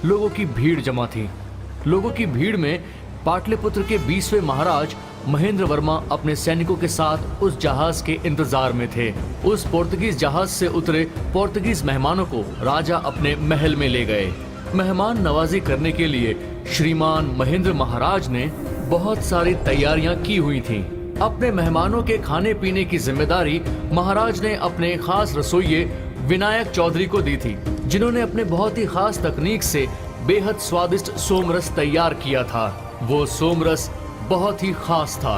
लोगों की भीड़ जमा थी। लोगों की भीड़ में पाटलिपुत्र के 20वें महाराज महेंद्र वर्मा अपने सैनिकों के साथ उस जहाज के इंतजार में थे। उस पोर्तुगीज जहाज से उतरे पोर्तुगीज मेहमानों को राजा अपने महल में ले गए। मेहमान नवाजी करने के लिए श्रीमान महेंद्र महाराज ने बहुत सारी तैयारियां की हुई थीं। अपने मेहमानों के खाने पीने की जिम्मेदारी महाराज ने अपने खास रसोइये विनायक चौधरी को दी थी, जिन्होंने अपने बहुत ही खास तकनीक से बेहद स्वादिष्ट सोमरस तैयार किया था। वो सोमरस बहुत ही खास था।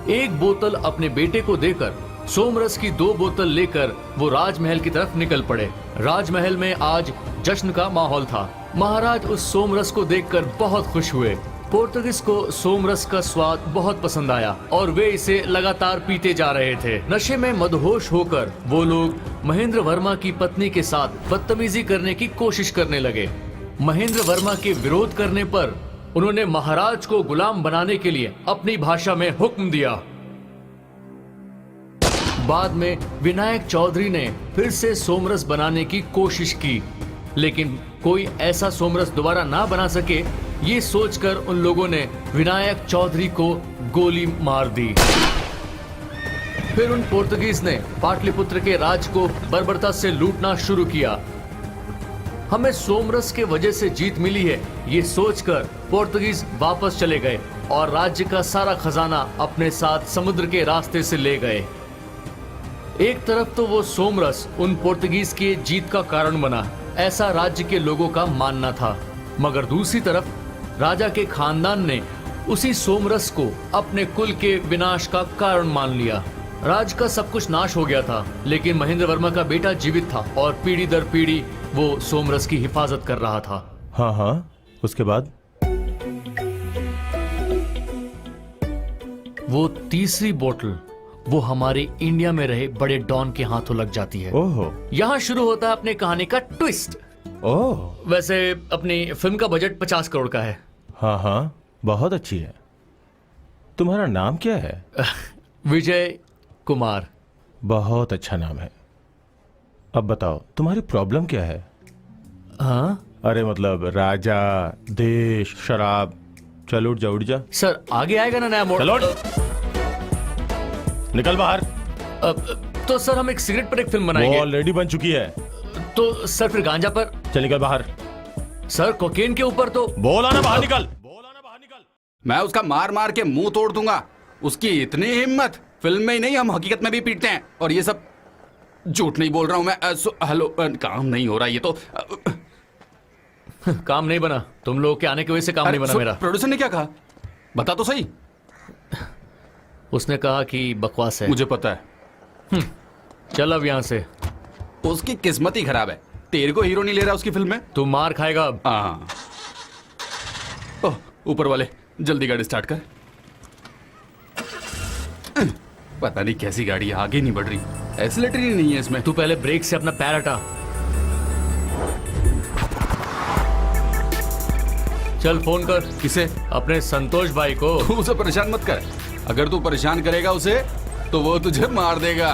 एक बोतल अपने बेटे को देकर सोमरस की 2 बोतल लेकर वो राजमहल की तरफ निकल पड़े। राजमहल में आज जश्न का माहौल था। महाराज उस सोमरस को देखकर बहुत खुश हुए। पोर्तुगीज को सोमरस का स्वाद बहुत पसंद आया और वे इसे लगातार पीते जा रहे थे। नशे में मदहोश होकर वो लोग महेंद्र वर्मा की पत्नी के साथ बदतमीजी करने की कोशिश करने लगे। महेंद्र वर्मा के विरोध करने पर उन्होंने महाराज को गुलाम बनाने के लिए अपनी भाषा में हुक्म दिया। बाद में विनायक चौधरी ने फिर से सोमरस बनाने की कोशिश की, लेकिन कोई ऐसा सोमरस दोबारा ना बना सके, ये सोचकर उन लोगों ने विनायक चौधरी को गोली मार दी। फिर उन पोर्तुगीज ने पाटलिपुत्र के राज को बर्बरता से लूटना शुरू किया। हमें सोमरस के वजह से जीत मिली है, ये सोचकर पोर्तुगीज वापस चले गए और राज्य का सारा खजाना अपने साथ समुद्र के रास्ते से ले गए। एक तरफ तो वो सोमरस उन पोर्तुगीज के जीत का कारण बना, ऐसा राज्य के लोगों का मानना था, मगर दूसरी तरफ राजा के खानदान ने उसी सोमरस को अपने कुल के विनाश का कारण मान लिया। राज का सब कुछ नाश हो गया था, लेकिन महेंद्र वर्मा का बेटा जीवित था और पीढ़ी दर पीढ़ी वो सोमरस की हिफाजत कर रहा था। हाँ हाँ, उसके बाद वो तीसरी बोतल वो हमारे इंडिया में रहे बड़े डॉन के हाथों लग जाती है। ओहो, यहाँ शुरू होता है अपने कहानी का ट्विस्ट। ओह, वैसे अपनी फिल्म का बजट 50 करोड़ का है। हाँ हाँ, बहुत अच्छी है। तुम्हारा नाम क्या है? विजय कुमार। बहुत अच्छा नाम है। अब बताओ, तुम्हारी प्रॉब्लम क्या है? हाँ? अरे मतलब राजा, देश, शराब। चल उठ जा, उठ जा। सर आगे आएगा ना नया मोड़। चलो निकल बाहर। तो सर हम एक सिगरेट पर एक फिल्म वो बनाएंगे। ऑलरेडी बन चुकी है। तो सर फिर गांजा पर? चल निकल बाहर। सर कोकेन के ऊपर तो? बोला ना बाहर निकल। बोला ना बाहर निकल। मैं उसका मार मार के मुंह तोड़ दूंगा। उसकी इतनी हिम्मत, फिल्म में ही नहीं हम हकीकत में भी पीटते हैं। और ये सब झूठ नहीं बोल रहा हूं मैं। हेलो, काम नहीं हो रहा ये तो। काम नहीं बना, तुम लोगों के आने की वजह से काम नहीं बना मेरा। प्रोड्यूसर ने क्या कहा, बता तो सही। उसने कहा कि बकवास है। मुझे पता है। चल अब यहाँ से। उसकी किस्मत ही खराब है, तेरे को हीरो नहीं ले रहा उसकी फिल्म में। तू मार खाएगा अब। हाँ। ओह, ऊपर वाले जल्दी गाड़ी स्टार्ट कर। पता नहीं कैसी गाड़ी है, आगे नहीं बढ़ रही, एक्सीलेटर ही नहीं है इसमें। तू पहले ब्रेक से अपना पैर हटा। चल फोन कर। किसे? अपने संतोष भाई को। तू उसे परेशान मत कर, अगर तू परेशान करेगा उसे तो वो तुझे मार देगा।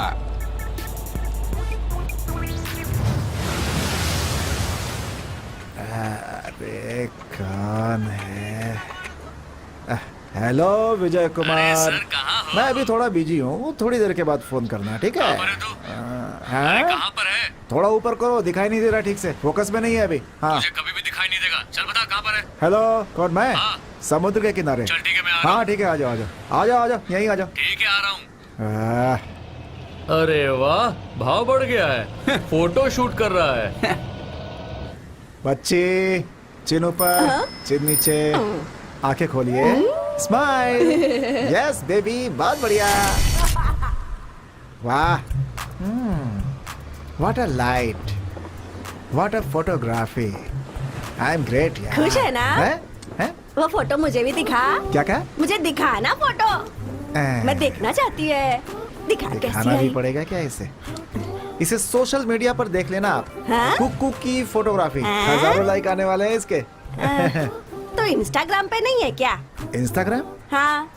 अरे कौन है? हेलो विजय कुमार। सर कहाँ हो? मैं अभी थोड़ा बिजी हूँ, थोड़ी देर के बाद फोन करना, ठीक है? कहाँ पर है? थोड़ा ऊपर करो, दिखाई नहीं दे रहा ठीक से, फोकस में नहीं है अभी। हाँ मुझे कभी भी दिखाई नहीं देगा। चल बता कहाँ पर है? हेलो, कौन? मैं हाँ। समुद्र के किनारे। चल ठीक है, मैं आ रहा हूँ। हाँ ठीक है, आ जाओ आ जाओ आ जाओ आ जाओ, यहीं आ जाओ। ठीक है, आ रहा हूँ। आह, अरे वाह, भाव बढ़ गया है। फोटो शूट कर रहा है। बच्ची, चिन ऊपर, चिन नीचे, आंखें खोलिए, स्माइल। यस बेबी, बहुत बढ़िया। वाह, what a light, what a photography. I am great यार। खुश है ना? हैं? वो फोटो मुझे भी दिखा। क्या? मुझे दिखा ना फोटो, मैं देखना चाहती है। दिखा कैसी दिखाना भी आई? पड़ेगा क्या इसे? इसे सोशल मीडिया पर देख लेना आप। हाँ? कुकू की फोटोग्राफी, हाँ? हजारों लाइक आने वाले हैं इसके। तो इंस्टाग्राम पे नहीं है क्या? इंस्टाग्राम? हाँ।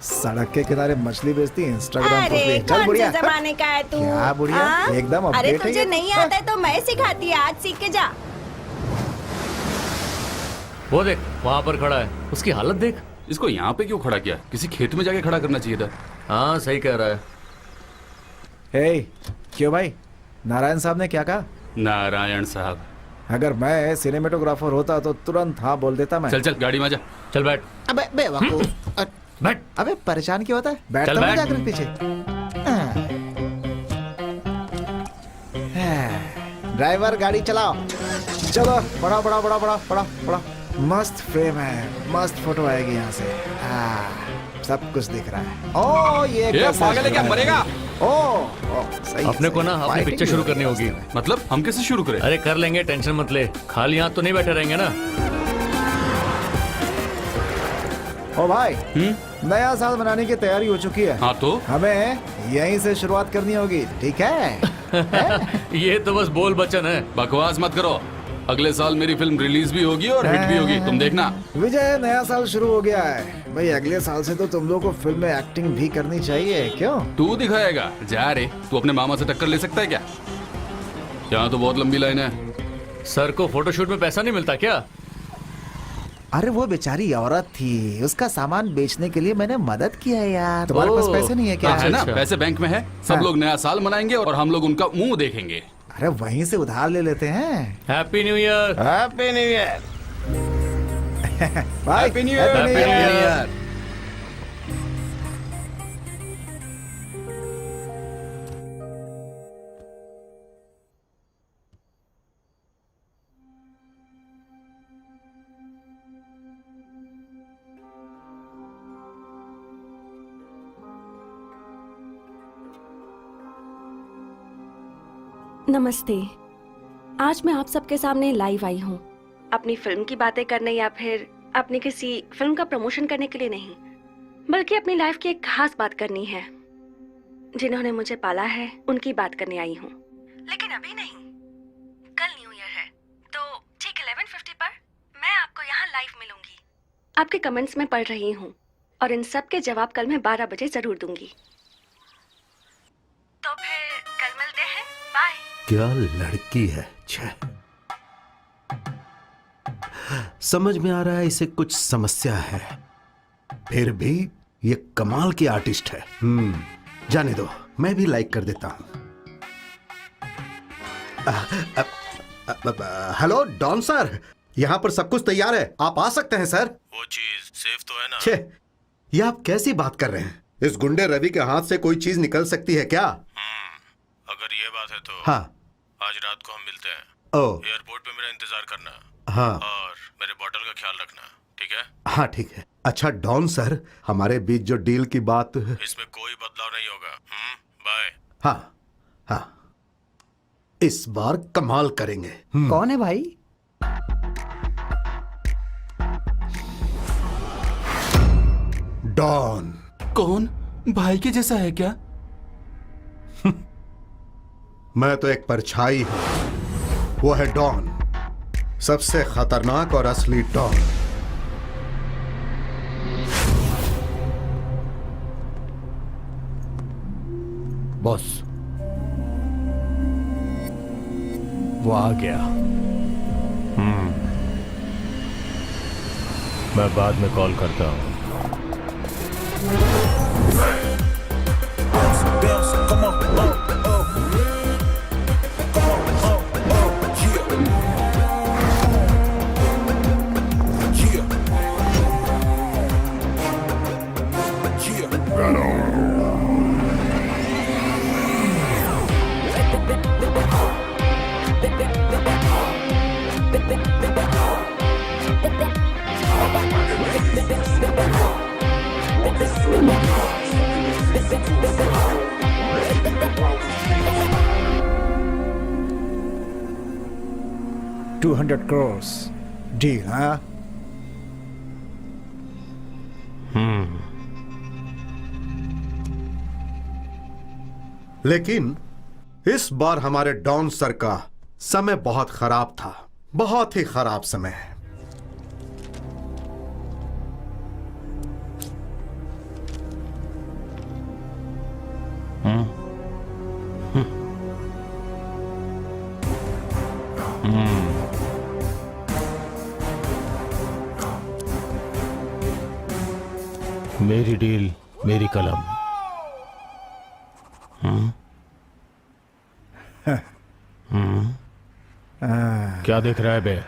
सड़क के किनारे मछली बेचती, इंस्टाग्राम पर अरे भी। चल कौन बुढ़िया। से जमाने का है तू? क्या बुढ़िया? हाँ? एकदम अरे अपडेट है तुझे ये। नहीं आता है तो मैं सिखाती है, आज सीख के जा। वो देख वहां पर खड़ा है, उसकी हालत देख। इसको यहाँ पे क्यों खड़ा किया? किसी खेत में जाके खड़ा करना चाहिए था। हाँ सही कह रहा है। हे, क्यों भाई? नारायण साहब ने क्या कहा? नारायण साहब, अगर मैं सिनेमेटोग्राफर होता तो तुरंत हाँ बोल देता मैं। चल चल गाड़ी में जा। चल बैठ अबे बेवकूफ। बैठ। अबे परेशान क्यों होता है? चल बैठता हूँ बैठ। जाकर पीछे। ड्राइवर गाड़ी चलाओ। चलो बढ़ाओ बढ़ाओ बढ़ाओ बढ़ाओ बढ़ाओ बढ़ाओ। मस्त फ्रेम है, मस्त फोटो आएगी यहाँ से। सब कुछ दिख रहा है। ओ ये कैसा पागल है क्या? शहर मरेगा। ओ सही। अपने को ना अपनी Fighting पिक्चर भी शुरू होती करनी है होगी। उस समय। मतलब हम कैसे शुरू करें? अरे कर लेंगे, टेंशन मत ले। खाली हाथ तो नहीं बैठे रहेंगे ना। ओ भाई, नया साल मनाने की तैयारी हो चुकी है। हाँ तो हमें यहीं से शुरुआत करनी होगी, ठीक है? ये तो बस बोल बचन है। बकवास मत करो। अगले साल मेरी फिल्म रिलीज भी होगी और हिट भी होगी, तुम देखना। विजय, नया साल शुरू हो गया है भाई। अगले साल से तो तुम लोग को फिल्म में एक्टिंग भी करनी चाहिए, क्यों? तू दिखाएगा? जा रे, तू अपने मामा से टक्कर ले सकता है क्या? यहाँ तो बहुत लंबी लाइन है। सर को फोटोशूट में पैसा नहीं मिलता क्या? अरे वो बेचारी औरत थी, उसका सामान बेचने के लिए मैंने मदद किया यार। तुम्हारे पास पैसे नहीं है क्या? है ना, अच्छा। पैसे बैंक में है। सब हाँ। लोग नया साल मनाएंगे और हम लोग उनका मुंह देखेंगे। अरे वहीं से उधार ले लेते हैं। Happy new year. Happy new year भाई। Happy New Year. Happy New Year. नमस्ते। आज मैं आप सबके सामने लाइव आई हूँ, अपनी फिल्म की बातें करने या फिर अपनी किसी फिल्म का प्रमोशन करने के लिए नहीं, बल्कि अपनी लाइफ की एक खास बात करनी है। जिन्होंने मुझे पाला है उनकी बात करने आई हूँ। लेकिन अभी नहीं, कल न्यू ईयर है, तो ठीक 11:50 पर मैं आपको यहाँ लाइव मिलूंगी। आपके कमेंट्स में पढ़ रही हूँ और इन सब के जवाब कल मैं 12 बजे जरूर दूंगी। तो फिर कल मिलते हैं, बाय। क्या लड़की है, छे। समझ में आ रहा है इसे कुछ समस्या है, फिर भी ये कमाल की आर्टिस्ट है। जाने दो, मैं भी लाइक कर देता हूं। हेलो डॉन सर, यहां पर सब कुछ तैयार है, आप आ सकते हैं सर। वो चीज सेफ तो है ना? छे, ये आप कैसी बात कर रहे हैं? इस गुंडे रवि के हाथ से कोई चीज निकल सकती है क्या? अगर ये बात है तो हाँ। आज रात को हम मिलते हैं। ओ। एयरपोर्ट पे मेरा इंतजार करना। हाँ। और मेरे बॉटल का ख्याल रखना, ठीक है? हाँ ठीक है। अच्छा डॉन सर, हमारे बीच जो डील की बात है, इसमें कोई बदलाव नहीं होगा। बाय। हाँ हाँ, इस बार कमाल करेंगे। कौन है भाई? डॉन। कौन? भाई के जैसा है क्या? मैं तो एक परछाई हूं, वो है डॉन, सबसे खतरनाक और असली डॉन। बॉस, वो आ गया। मैं बाद में कॉल करता हूँ। $200 crores डील, हाँ? लेकिन इस बार हमारे डॉन सर का समय बहुत खराब था, बहुत ही खराब समय है। मेरी डील, मेरी कलम। क्या देख रहा है बे?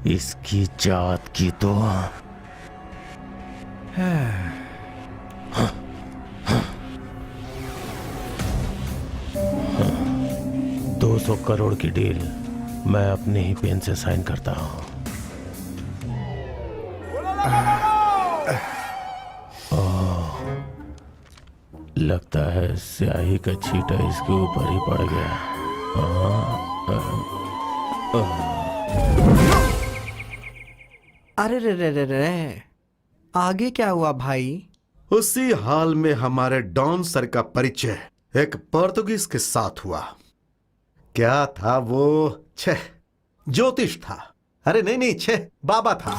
इसकी जात की तो 200 करोड़ की डील मैं अपने ही पेन से साइन करता हूं। लगता है स्याही का छींटा इसके ऊपर ही पड़ गया। अरे रे रे रे रे, आगे क्या हुआ भाई? उसी हाल में हमारे डॉन सर का परिचय एक पोर्तुगीज के साथ हुआ। क्या था वो? छे, ज्योतिष था। अरे नहीं नहीं, छे, बाबा था।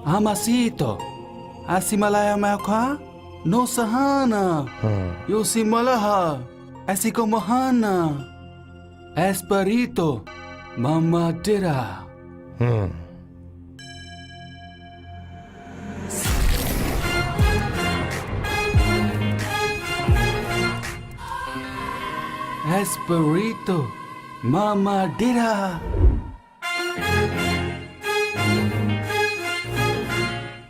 Amasito, asimalaya maka, no sahana, yosimalaha, asiko mohana, esperito, mamadira. Esperito, mamadira.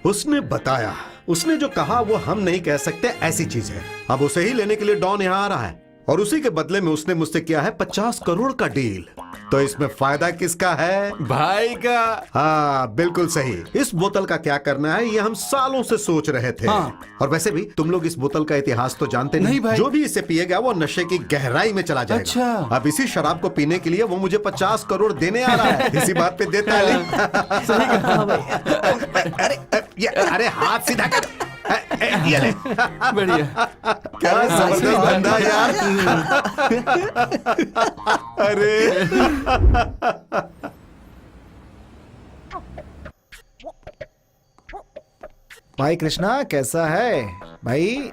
उसने बताया, उसने जो कहा वो हम नहीं कह सकते, ऐसी चीज है। अब उसे ही लेने के लिए डॉन यहाँ आ रहा है और उसी के बदले में उसने मुझसे किया है 50 करोड़ का डील। तो इसमें फायदा किसका है? भाई का। हाँ बिल्कुल सही। इस बोतल का क्या करना है ये हम सालों से सोच रहे थे। हाँ। और वैसे भी तुम लोग इस बोतल का इतिहास तो जानते नहीं भाई। जो भी इसे पिएगा वो नशे की गहराई में चला जाएगा। अच्छा। अब इसी शराब को पीने के लिए वो मुझे 50 करोड़ देने आ रहा है। इसी बात पे देता है। सही कहा भाई। अरे हाथ सीधा कर। ये ले। बढ़िया। क्या जबरदस्त धंधा यार। अरे भाई कृष्णा कैसा है भाई?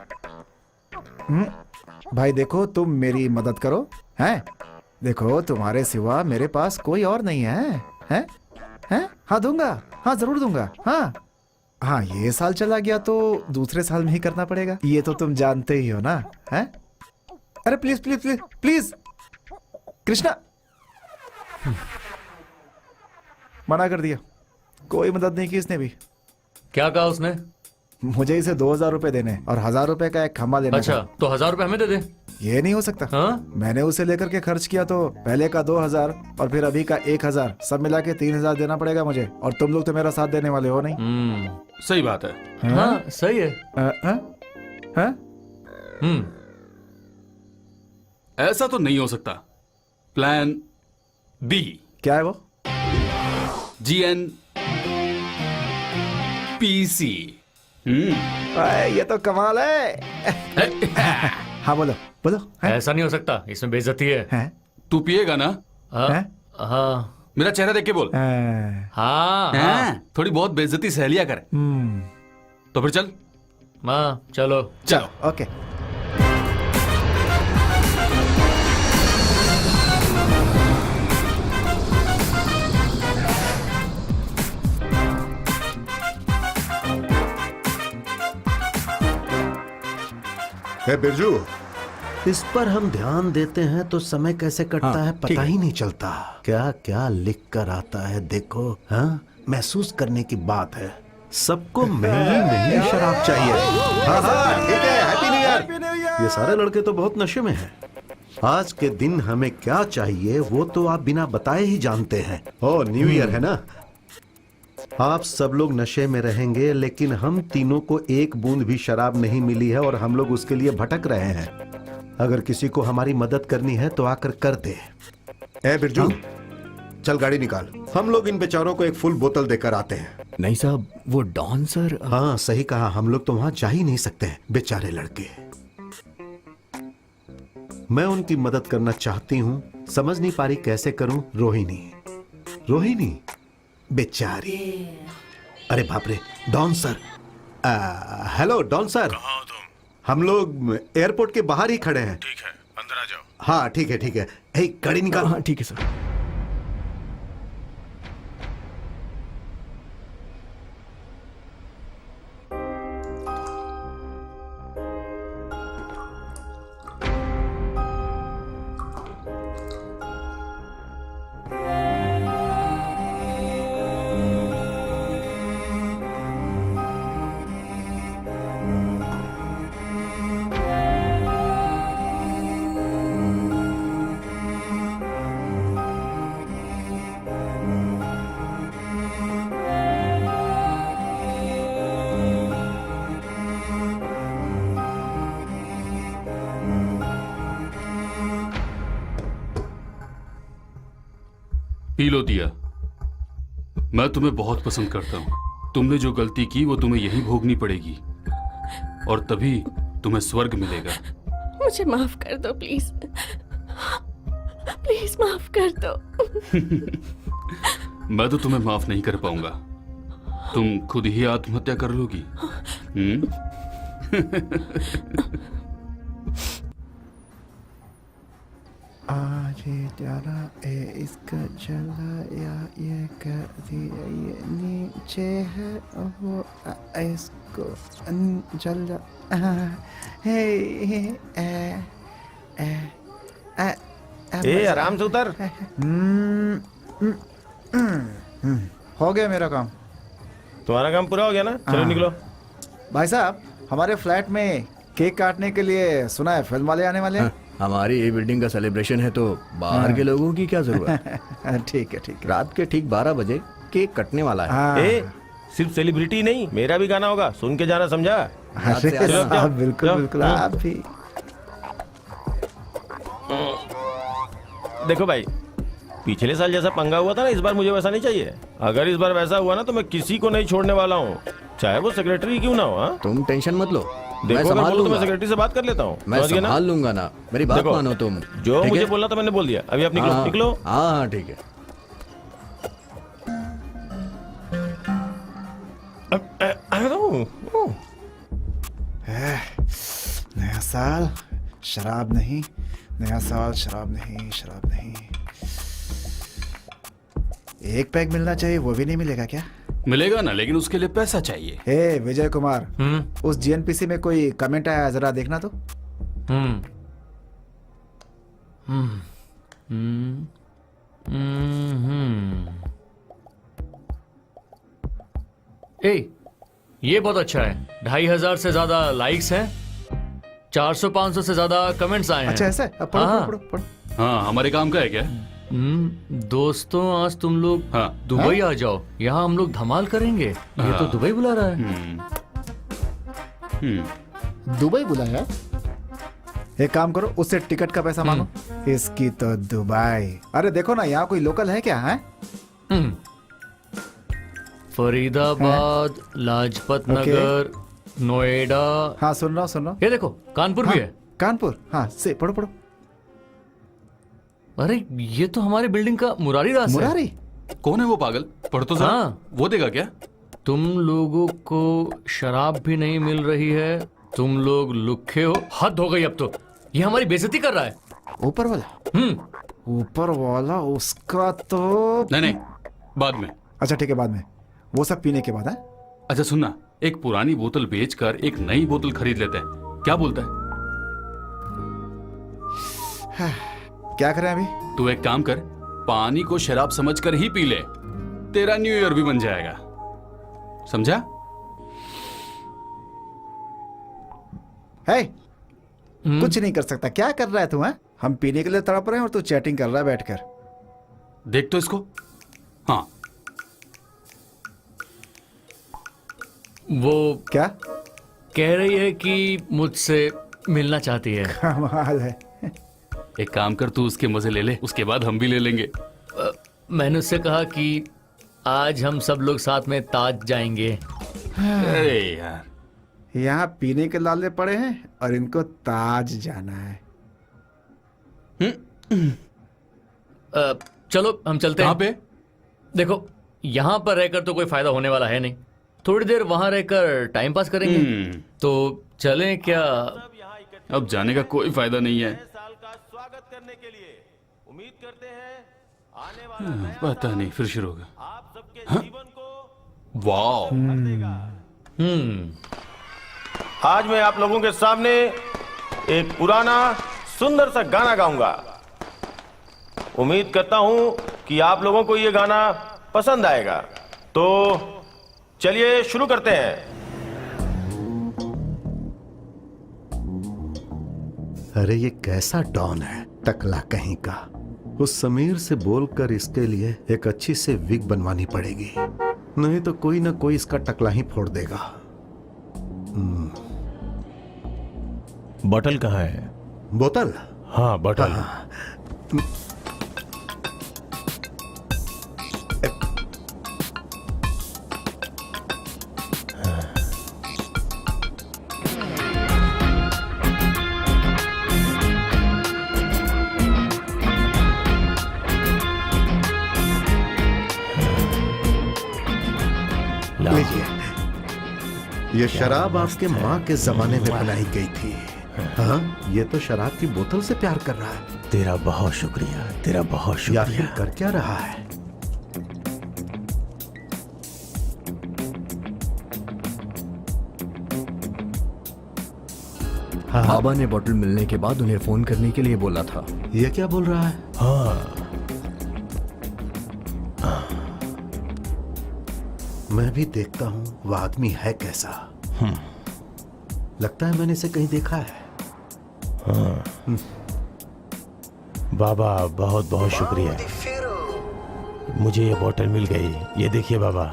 भाई देखो, तुम मेरी मदद करो। हैं? देखो तुम्हारे सिवा मेरे पास कोई और नहीं है। हैं? हैं? हाँ दूंगा, हाँ जरूर दूंगा। हाँ हाँ, ये साल चला गया तो दूसरे साल में ही करना पड़ेगा, ये तो तुम जानते ही हो ना। हैं? अरे please please please please Krishna. मना कर दिया, कोई मदद नहीं की इसने भी। क्या कहा उसने? मुझे इसे 2000 रुपए देने और 1000 रुपए का एक खम्बा देना अच्छा, था। तो 1000 रुपए हमें दे दे। ये नहीं हो सकता। हाँ? मैंने उसे लेकर के खर्च किया तो पहले का 2000 और फिर अभी का 1000, सब मिला के 3000 देना पड़ेगा मुझे। और तुम लोग तो मेरा साथ देने वाले हो नहीं। सही बात है। हाँ सही है। हाँ? ऐसा तो नहीं हो सकता। Plan B. क्या है वो? GN PC। ये तो कमाल है। हाँ बोलो बोलो। हैं? ऐसा नहीं हो सकता, इसमें बेइज्जती है। हैं? तू पिएगा ना? हाँ हैं? हाँ मेरा चेहरा देख के बोल। हाँ हाँ थोड़ी बहुत बेइज्जती सह लिया कर। तो फिर चल। हाँ चलो। चलो ओके। बिरजू, इस पर हम ध्यान देते हैं तो समय कैसे कटता है पता ही नहीं चलता। क्या क्या लिख कर आता है देखो। हाँ, महसूस करने की बात है। सबको महंगी महंगी शराब चाहिए। हाँ हाँ ठीक है, हैप्पी न्यू ईयर। ये सारे लड़के तो बहुत नशे में हैं। आज के दिन हमें क्या चाहिए वो तो आप बिना बताए ही जानते हैं। ओह न्यू ईयर है ना। आप सब लोग नशे में रहेंगे लेकिन हम तीनों को एक बूंद भी शराब नहीं मिली है और हम लोग उसके लिए भटक रहे हैं। अगर किसी को हमारी मदद करनी है तो आकर कर दे। ए बिरजू, चल गाड़ी निकाल, हम लोग इन बेचारों को एक फुल बोतल देकर आते हैं। नहीं साहब, वो डॉन सर। हाँ सही कहा, हम लोग तो वहां जा ही नहीं सकते हैं, बेचारे लड़के। मैं उनकी मदद करना चाहती हूँ, समझ नहीं पा रही कैसे करूं। रोहिणी, रोहिणी बेचारी। अरे बाप रे, Don sir. Hello Don sir. कहाँ हो तुम? हम लोग एयरपोर्ट के बाहर ही खड़े हैं। ठीक है, अंदर आ जाओ। हाँ ठीक है ठीक है। हे गाड़ी निकाल। हाँ ठीक है सर। पी लो दिया। मैं तुम्हें बहुत पसंद करता हूँ। तुमने जो गलती की वो तुम्हें यही भोगनी पड़ेगी और तभी तुम्हें स्वर्ग मिलेगा। मुझे माफ कर दो प्लीज, प्लीज माफ कर दो। मैं तो तुम्हें माफ नहीं कर पाऊंगा। तुम खुद ही आत्महत्या कर लोगी। आज जला ए इसका जला या ये कर दिया, ये नीचे है वो इसको जल जा। हे ए आराम से उतर। हो गया मेरा काम। तुम्हारा काम पूरा हो गया ना? चलो निकलो। भाई साहब, हमारे फ्लैट में केक काटने के लिए सुना है फिल्म वाले आने वाले हैं। हमारी ये बिल्डिंग का सेलिब्रेशन है तो बाहर के लोगों की क्या जरूरत है। ठीक है ठीक है। रात के ठीक 12 बजे केक कटने वाला है। हाँ। ए सिर्फ सेलिब्रिटी नहीं, मेरा भी गाना होगा, सुन के जाना, समझा? अरे चलो, साहब, जाओ, बिल्कुल जाओ, बिल्कुल जाओ। आप भी। देखो भाई, पिछले साल जैसा पंगा हुआ था ना, इस बार मुझे वैसा नहीं चाहिए। अगर इस बार वैसा हुआ ना तो मैं किसी को नहीं छोड़ने वाला हूँ, चाहे वो सेक्रेटरी क्यों ना हो। हाँ? तुम टेंशन मत लो, मैं देखो, अगर संभाल बोलो तो मैं लूंगा। सेक्रेटरी से बात कर लेता हूँ। मैं समझ गए ना? संभाल लूंगा ना, मेरी बात देखो, मानो तुम। जो ठीक मुझे है? बोलना था मैंने बोल दिया। अभी आप निकलो, हाँ, निकलो। हाँ हाँ ठीक है। नया साल शराब नहीं, नया साल शराब नहीं, शराब नहीं। एक पैक मिलना चाहिए, वो भी नहीं मिलेगा क्या? मिलेगा ना, लेकिन उसके लिए पैसा चाहिए। हे विजय कुमार, उस जीएनपीसी में कोई कमेंट आया, जरा देखना तो। हम्म हम्म हम्म हम्म। ए, ये बहुत अच्छा है। 2500 से ज्यादा लाइक्स हैं, 400-500 से ज्यादा कमेंट्स आए हैं। अच्छा ऐसा है? अब पढ़ो हाँ। पढ़ो पढ़ो पढ़ो। हाँ, हमारे काम का है क्या? दोस्तों, आज तुम लोग हाँ। दुबई आ जाओ, यहाँ हम लोग धमाल करेंगे। ये तो दुबई बुला रहा है। दुबई बुलाया? एक काम करो, उससे टिकट का पैसा मांगो। इसकी तो दुबई। अरे देखो ना, यहाँ कोई लोकल है क्या? है फरीदाबाद, लाजपत नगर, नोएडा। हाँ सुन रहा हूँ। ये देखो, कानपुर भी है। कानपुर, हाँ से पढ़ो पढ़ो। अरे ये तो हमारे बिल्डिंग का मुरारी दास है। मुरारी? कौन है वो पागल? पढ़ तो जरा। हाँ। वो देगा क्या? तुम लोगों को शराब भी नहीं मिल रही है, तुम लोग लुक्खे हो। हद हो गई अब तो, ये हमारी बेइज्जती कर रहा है। ऊपर वाला? ऊपर वाला उसका तो। नहीं, बाद में। अच्छा ठीक है, बाद में। वो सब पीने के बाद है। अच्छा सुनना, एक पुरानी बोतल बेचकर एक नई बोतल खरीद लेते हैं, क्या बोलता है? क्या करें अभी? तू एक काम कर, पानी को शराब समझकर ही पी ले, तेरा न्यू ईयर भी बन जाएगा। समझा? है कुछ नहीं कर सकता। क्या कर रहा है तू? है हम पीने के लिए तड़प रहे हैं और तू चैटिंग कर रहा है बैठकर। देख तो इसको। हाँ, वो क्या कह रही है कि मुझसे मिलना चाहती है। कमाल है। एक काम कर, तू उसके मजे ले ले, उसके बाद हम भी ले लेंगे। मैंने उससे कहा कि आज हम सब लोग साथ में ताज जाएंगे। अरे यार, यहाँ पीने के लाले पड़े हैं और इनको ताज जाना है। चलो हम चलते कहाँ हैं। पे? देखो, यहाँ पर रहकर तो कोई फायदा होने वाला है नहीं। थोड़ी देर वहां रहकर टाइम पास करेंगे। तो चलें क्या? अब जाने का कोई फायदा नहीं है। साल का स्वागत करने के लिए उम्मीद करते हैं आने वाला पता नहीं, फिर शुरू होगा। आप सबके जीवन को वाह, आज मैं आप लोगों के सामने एक पुराना सुंदर सा गाना गाऊंगा। उम्मीद करता हूं कि आप लोगों को ये गाना पसंद आएगा। तो चलिए शुरू करते हैं। अरे ये कैसा डॉन है, टकला कहीं का। उस समीर से बोलकर इसके लिए एक अच्छी से विग बनवानी पड़ेगी, नहीं तो कोई ना कोई इसका टकला ही फोड़ देगा। बॉटल कहाँ है? बोतल? हाँ, बॉटल। लीजिए, ये शराब आपके माँ के जमाने में बनाई गई थी। हाँ, ये तो शराब की बोतल से प्यार कर रहा है। तेरा बहुत शुक्रिया, तेरा बहुत या फिर कर क्या रहा है? हाँ, बाबा ने बॉटल मिलने के बाद उन्हें फोन करने के लिए बोला था। ये क्या बोल रहा है? हाँ, मैं भी देखता हूँ वह आदमी है कैसा। लगता है मैंने इसे कहीं देखा है। बाबा बहुत बहुत शुक्रिया, मुझे ये बॉटल मिल गई। ये देखिए बाबा।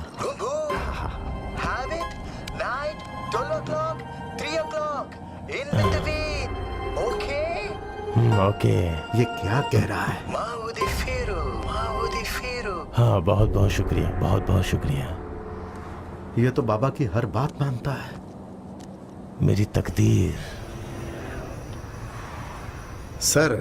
ओके। ये क्या कह रहा है? हाँ, बहुत बहुत शुक्रिया, बहुत बहुत शुक्रिया। ये तो बाबा की हर बात मानता है। मेरी तकदीर। सर,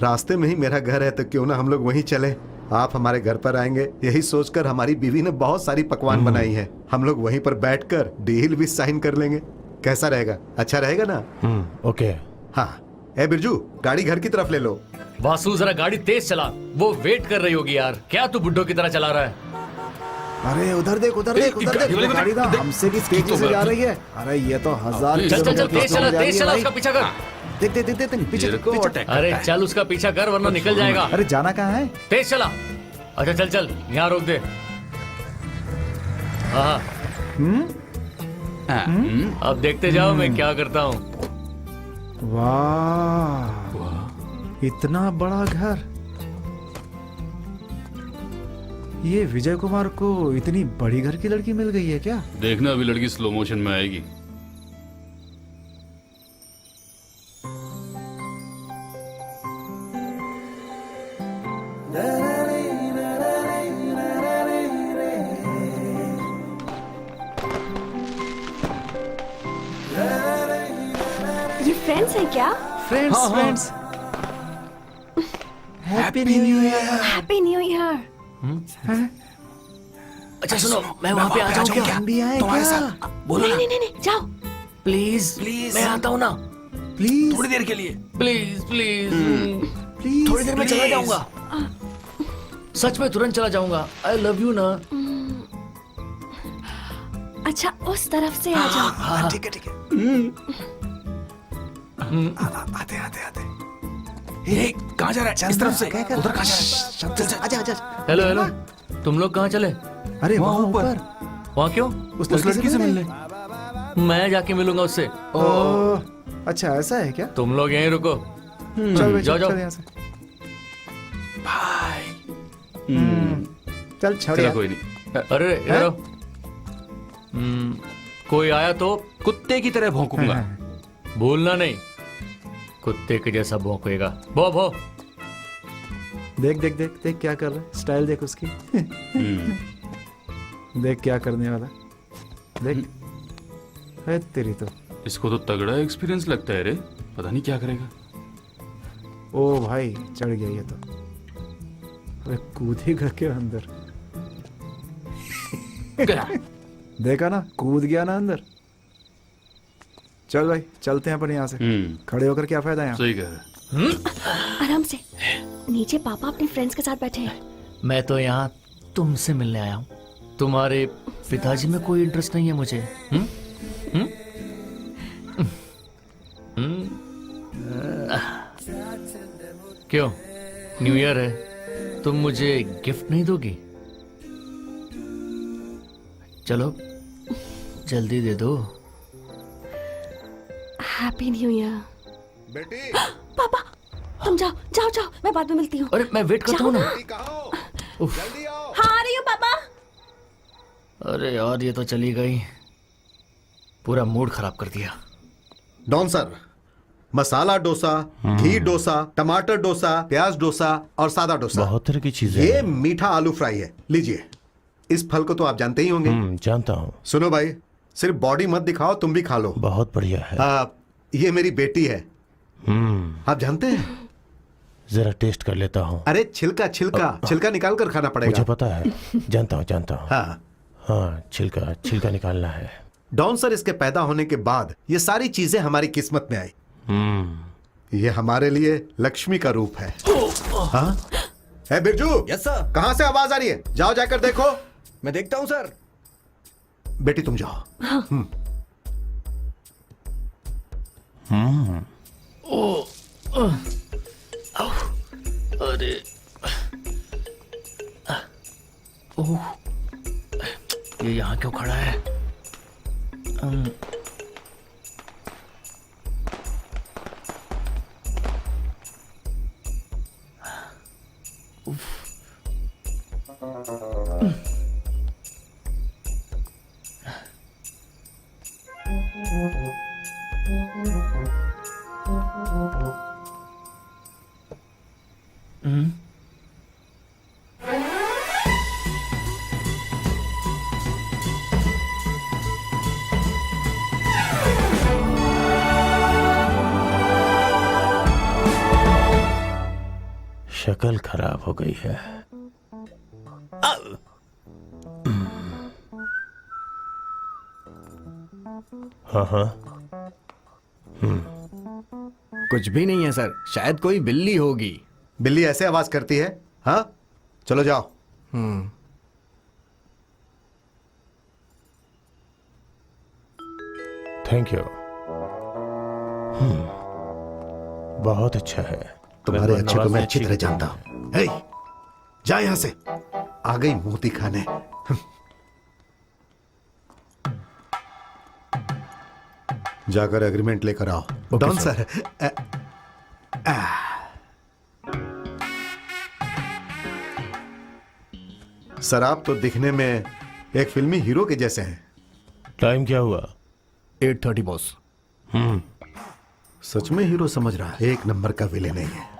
रास्ते में ही मेरा घर है, तो क्यों ना हम लोग वहीं चले। आप हमारे घर पर आएंगे, यही सोचकर हमारी बीवी ने बहुत सारी पकवान बनाई है। हम लोग वहीं पर बैठकर डील भी साइन कर लेंगे। कैसा रहेगा? अच्छा रहेगा ना? ओके। हाँ। ए बिरजू, गाड़ी घर की तरफ ले लो। वासु, जरा गाड़ी तेज चला, वो वेट कर रही होगी यार। क्या तू बुड्ढों की तरह चला रहा है? अरे उधर देख, उधर देख, उधर देख, गाड़ी ना हमसे भी तेजी से जा रही है। अरे ये तो 1000 चल चल चल, तेज चला, तेज चला, उसका पीछा कर। देख देख देख देख, पीछे पीछे। अरे चल, उसका पीछा कर वरना निकल जाएगा। अरे जाना कहाँ है? तेज चला। अच्छा चल चल, यहाँ रोक दे। हाँ, अब देखते जाओ मैं क्या करता हूँ। वाह, इतना बड़ा घर। ये विजय कुमार को इतनी बड़ी घर की लड़की मिल गई है क्या? देखना अभी लड़की स्लो मोशन में आएगी। ये फ्रेंड्स हैं क्या? Friends friends. Happy new year. Happy new year. अच्छा सुनो, मैं वहाँ पे आ जाऊँ क्या? हम भी आए क्या? बोलो ना। नहीं नहीं नहीं, जाओ। प्लीज प्लीज, मैं आता हूँ ना। प्लीज थोड़ी देर के लिए। Please please, please. थोड़ी देर में चला जाऊंगा। सच में तुरंत चला जाऊंगा। आई लव यू ना। अच्छा, उस तरफ से आ जाओ। हाँ ठीक है ठीक है। आते आते आते। कहाँ जा रहा है? इस तरफ से। उधर कहाँ जा रहा है? चल आजा आजा। हेलो हेलो, तुम लोग कहाँ चले? अरे वहाँ ऊपर। वहाँ क्यों? उस लड़की से मिलने। मैं जाके मिलूंगा उससे। ओह, अच्छा ऐसा है क्या? तुम लोग यहीं रुको। चल बे, जाओ, चल जाओ। यहाँ से। चल छोड़ चलो यार। कोई नहीं। अरे इधर आओ। कोई आया तो कुत्ते की तरह भौंकूंगा। भूलना नहीं, कुत्ते के जैसा भौंकेगा। भो भो। देख देख देख देख क्या कर रहा है, स्टाइल देख उसकी। देख क्या करने वाला, देख। है तेरी तो। इसको तो तगड़ा एक्सपीरियंस लगता है रे। पता नहीं क्या करेगा। ओ भाई, चढ़ गया ये तो। अरे कूदेगा के अंदर। देखा ना, कूद गया ना अंदर। चल भाई, चलते हैं अपन यहाँ से। खड़े होकर क्या फायदा यहाँ। सही कह। आराम से। नीचे पापा अपने फ्रेंड्स के साथ बैठे हैं। मैं तो यहाँ तुमसे मिलने आया हूँ। तुम्हारे पिताजी में कोई इंटरेस्ट नहीं है मुझे। क्यों, न्यू ईयर है, तुम मुझे गिफ्ट नहीं दोगी? चलो जल्दी दे दो। Happy new year. बेटी पापा तुम जाओ जाओ जाओ, मैं बाद में मिलती हूँ। अरे मैं वेट करता हूँ ना। जल्दी आओ। हाँ आ रही हूँ पापा। अरे यार ये तो चली गई, पूरा मूड खराब कर दिया। डॉन सर, मसाला डोसा, घी डोसा, टमाटर डोसा, प्याज डोसा और सादा डोसा। बहुत तरह की चीजें ये हैं। मीठा आलू फ्राई है, लीजिए। इस फल को तो आप जानते ही होंगे। जानता हूँ। सुनो भाई, सिर्फ बॉडी मत दिखाओ, तुम भी खा लो। बहुत बढ़िया है। ये मेरी बेटी है। आप जानते हैं? जरा टेस्ट कर लेता हूँ। अरे छिलका छिलका छिलका निकाल कर खाना पड़ेगा। मुझे पता है, जानता हूँ जानता हूँ। हाँ हाँ, छिलका छिलका निकालना है। डॉन सर, इसके पैदा होने के बाद ये सारी चीजें हमारी किस्मत में आई। ये हमारे लिए लक्ष्मी का रूप है। हाँ? है बिरजू? Yes sir. कहां से आवाज आ रही है? जाओ जाकर देखो। मैं देखता हूँ सर। बेटी तुम जाओ। अरे ओह, ये यहाँ क्यों खड़ा है? शक्ल खराब हो गई है। हाँ हाँ, कुछ भी नहीं है सर, शायद कोई बिल्ली होगी। बिल्ली ऐसे आवाज करती है? हाँ, चलो जाओ। Thank you. बहुत अच्छा है। तुम्हारे मेहमान अच्छे को मैं नवाजी अच्छी तरह जानता हूं। हे, जा यहां से। आ गई मोती खाने। जाकर एग्रीमेंट लेकर आओ। डॉन सर, सर आप तो दिखने में एक फिल्मी हीरो के जैसे हैं। टाइम क्या हुआ? 8:30 बॉस। सच में हीरो समझ रहा है, एक नंबर का विलेन है ये।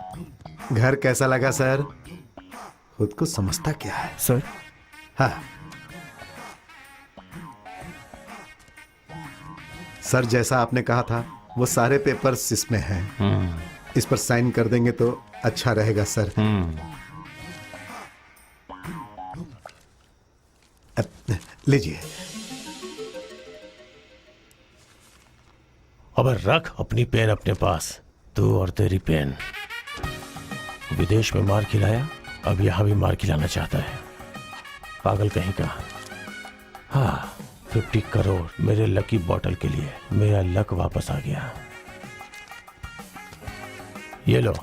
घर कैसा लगा सर? खुद को समझता क्या है सर? हाँ सर, जैसा आपने कहा था वो सारे पेपर्स इसमें हैं। इस पर साइन कर देंगे तो अच्छा रहेगा सर। लीजिए। अब रख अपनी पेन अपने पास, तू और तेरी पेन। विदेश में मार खिलाया, अब यहां भी मार खिलाना चाहता है, पागल कहीं का। हाँ, 50 करोड़ मेरे लकी बॉटल के लिए। मेरा लक वापस आ गया। ये लो।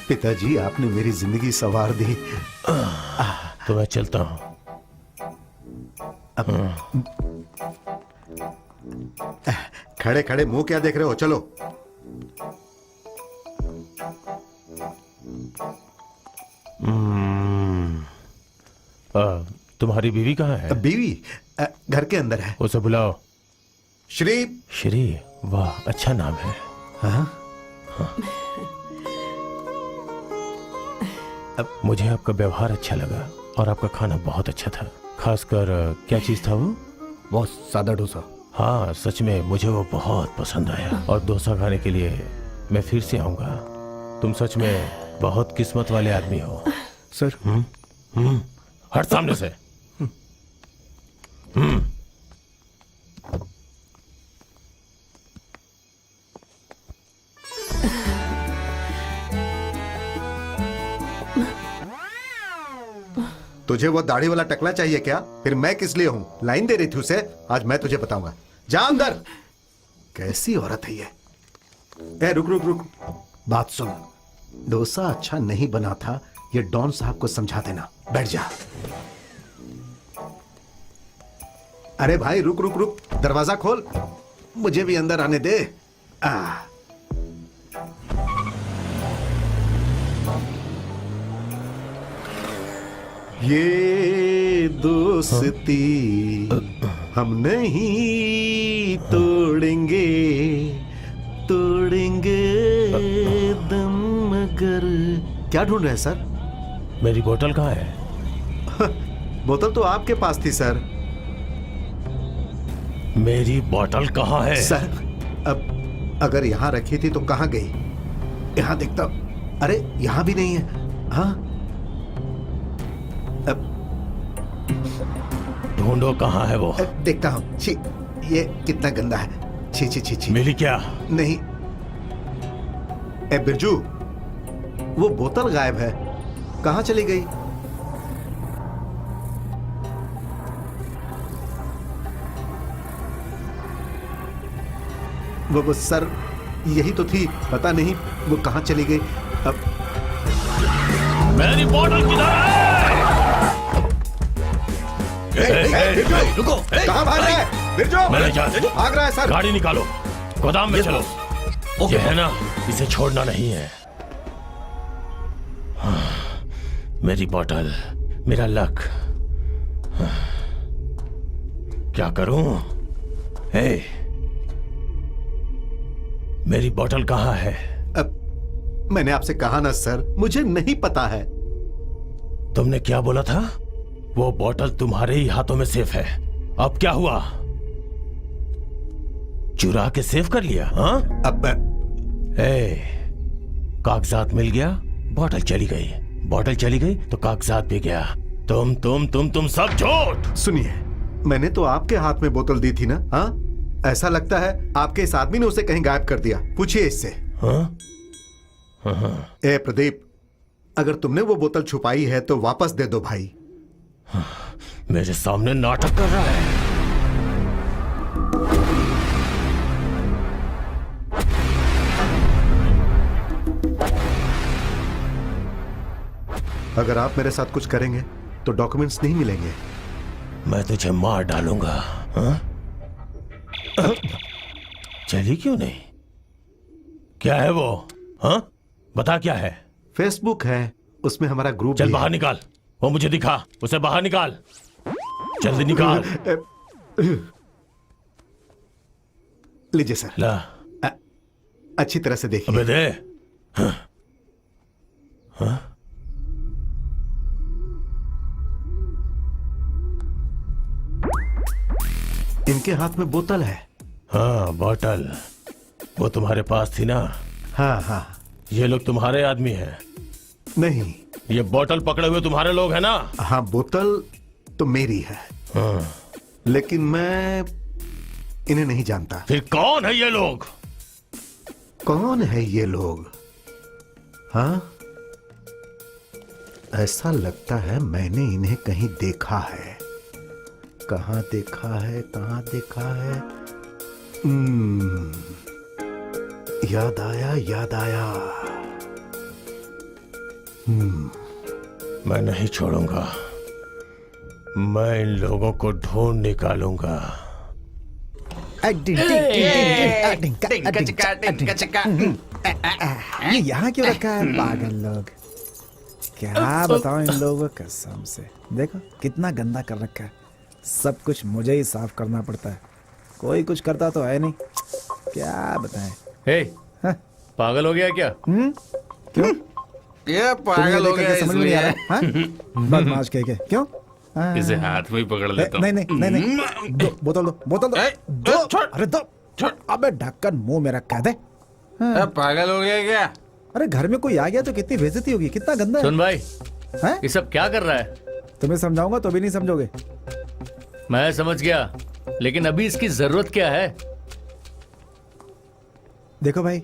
पिताजी, आपने मेरी जिंदगी संवार दी। तो मैं चलता हूं। खड़े खड़े मुंह क्या देख रहे हो? चलो। तुम्हारी बीवी कहाँ है? बीवी घर के अंदर है। उसे बुलाओ। श्री। श्री, वाह अच्छा नाम है। हाँ? मुझे आपका व्यवहार अच्छा लगा और आपका खाना बहुत अच्छा था। खासकर क्या चीज था वो? बॉस, सादा डोसा। हाँ, सच में मुझे वो बहुत पसंद आया और डोसा खाने के लिए मैं फिर से आऊंगा। तुम सच में बहुत किस्मत वाले आदमी हो। सर। हट सामने से। तुझे वो दाढ़ी वाला टकला चाहिए क्या? फिर मैं किस लिए हूं? लाइन दे रही थी उसे। आज मैं तुझे बताऊंगा। जा अंदर। कैसी औरत है ये? ए, रुक रुक रुक, बात सुन। डोसा अच्छा नहीं बना था, ये डॉन साहब को समझा देना। बैठ जा। अरे भाई रुक रुक रुक, दरवाजा खोल, मुझे भी अंदर आने दे। ये दोस्ती हम नहीं तोड़ेंगे, तोड़ेंगे दम मगर। क्या ढूंढ रहे हैं सर? मेरी बोतल कहाँ है? बोतल तो आपके पास थी सर। मेरी बोतल कहाँ है? सर अब अगर यहाँ रखी थी तो कहाँ गई? यहाँ देखता। अरे यहाँ भी नहीं है। हाँ अब ढूंढो कहाँ है वो। देखता हूँ। छी, ये कितना गंदा है। छी छी छी छी। मिली क्या? नहीं। ए बिरजू, वो बोतल गायब है, कहाँ चली गई? वो सर यही तो थी, पता नहीं वो कहाँ चली गई। अब मेरी बोतल किधर है? रुको। कहाँ भाग रहा है बिरजू? मैनेजर, भाग रहा है सर। गाड़ी निकालो, गोदाम में चलो। ये है ना, इसे छोड़ना नहीं है। मेरी बोतल, मेरा लक। क्या करूं? मेरी बोतल कहाँ है? अब मैंने आपसे कहा ना सर, मुझे नहीं पता है। तुमने क्या बोला था? वो बोतल तुम्हारे ही हाथों में सेफ है। अब क्या हुआ? चुरा के सेव कर लिया? हाँ? अब कागजात मिल गया, बोतल चली गई। बोतल चली गई तो कागजात भी गया। तुम सब झूठ। सुनिए, मैंने तो आपके हाथ में बोतल दी थी ना। हाँ, ऐसा लगता है आपके इस आदमी ने उसे कहीं गायब कर दिया। पूछिए इससे। हाँ? ए प्रदीप, अगर तुमने वो बोतल छुपाई है तो वापस दे दो भाई। मेरे सामने नाटक कर रहा है। अगर आप मेरे साथ कुछ करेंगे तो डॉक्यूमेंट्स नहीं मिलेंगे। मैं तुझे मार डालूंगा। हाँ? चली क्यों नहीं? क्या है वो? हाँ? बता क्या है? फेसबुक है, उसमें हमारा ग्रुप चल भी बाहर है। निकाल, वो मुझे दिखा, उसे बाहर निकाल, जल्दी निकाल। लीजिए सर। ला। अच्छी तरह से देखिए। अबे दे। हाँ? हाँ? इनके हाथ में बोतल है। हाँ, बोतल वो तुम्हारे पास थी ना? हाँ हाँ। ये लोग तुम्हारे आदमी हैं? नहीं। ये बोतल पकड़े हुए तुम्हारे लोग हैं ना? हाँ, बोतल तो मेरी है। हाँ। लेकिन मैं इन्हें नहीं जानता। फिर कौन है ये लोग? कौन है ये लोग? हाँ, ऐसा लगता है मैंने इन्हें कहीं देखा है। कहाँ देखा है, कहाँ देखा है? याद आया, याद आया। मैं नहीं छोड़ूंगा, मैं इन लोगों को ढूंढ निकालूंगा। ये यहाँ क्यों रखा है पागल लोग? क्या बताऊं इन लोगों को, कसम से। देखो कितना गंदा कर रखा है। सब कुछ मुझे ही साफ करना पड़ता है, कोई कुछ करता तो है नहीं। क्या बताएं? हे, पागल हो गया क्या? क्यों? ये पागल हो गया समझ में नहीं आ इसलिए। रहा है? बदमाश कह के क्यों? इसे हाथ में ही पकड़ लेता हूँ। नहीं नहीं नहीं नहीं, दो बोतल दो, बोतल दो, दो। अरे दो। अबे ढक्कन मुंह में रखा दे। पागल हो गया क्या? अरे घर में कोई आ गया तो कितनी बेइज्जती होगी, कितना गंदा है। सुन भाई, हैं? ये सब क्या कर रहा है? तुम्हें समझाऊंगा तो भी नहीं समझोगे। मैं समझ गया, लेकिन अभी इसकी जरूरत क्या है? देखो भाई,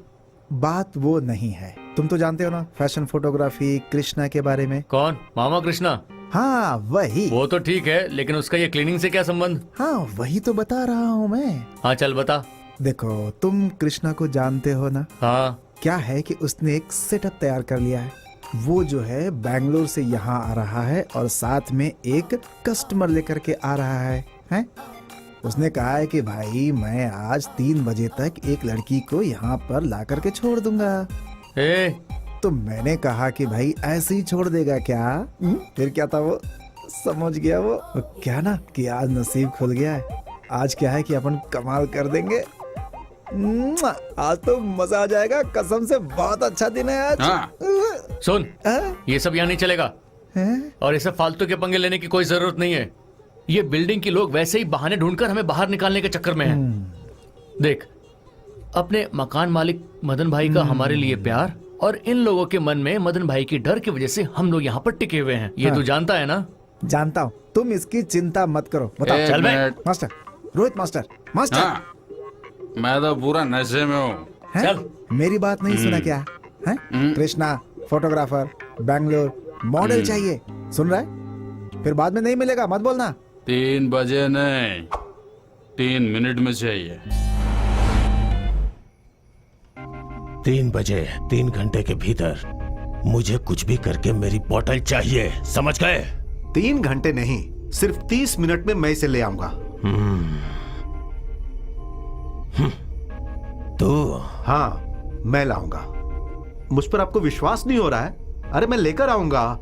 बात वो नहीं है। तुम तो जानते हो ना फैशन फोटोग्राफी कृष्णा के बारे में। कौन? मामा कृष्णा? हाँ वही। वो तो ठीक है, लेकिन उसका ये क्लीनिंग से क्या संबंध? हाँ वही तो बता रहा हूँ मैं। हाँ चल बता। देखो तुम कृष्णा को जानते हो ना। हाँ। क्या है कि उसने एक सेटअप तैयार कर लिया है। वो जो है बैंगलोर से यहाँ आ रहा है और साथ में एक कस्टमर लेकर के आ रहा है? उसने कहा है कि भाई मैं आज 3 बजे तक एक लड़की को यहाँ पर ला करके छोड़ दूंगा। तो मैंने कहा कि भाई ऐसे ही छोड़ देगा क्या? फिर क्या था वो, समझ गया वो क्या ना कि आज नसीब खुल गया है। आज क्या है कि अपन कमाल कर देंगे। आज तो मजा आ जाएगा कसम से। बहुत अच्छा दिन है आज। सुन, ये सब यहाँ नहीं चलेगा और ये सब फालतू के पंगे लेने की कोई जरूरत नहीं है। ये बिल्डिंग के लोग वैसे ही बहाने ढूंढकर हमें बाहर निकालने के चक्कर में हैं। देख, अपने मकान मालिक मदन भाई का हमारे लिए प्यार और इन लोगों के मन में मदन भाई की डर की वजह से हम लोग यहाँ पर टिके हुए हैं। ये तू जानता है ना? जानता हूँ, तुम इसकी चिंता मत करो। बताओ। चल मास्टर, रोहित मास्टर, मास्टर। मैं तो पूरा नशे में हूँ। चल। मेरी बात नहीं सुना क्या है? कृष्णा फोटोग्राफर, बैंगलोर, मॉडल चाहिए। सुन रहा है? फिर बाद में नहीं मिलेगा मत बोलना। 3 बजे नहीं, 3 मिनट में चाहिए। 3 बजे, 3 घंटे के भीतर मुझे कुछ भी करके मेरी बोतल चाहिए, समझ गए? 3 घंटे नहीं, सिर्फ 30 मिनट में मैं इसे ले आऊंगा। तो हाँ मैं लाऊंगा। मुझ पर आपको विश्वास नहीं हो रहा है? अरे मैं लेकर आऊंगा।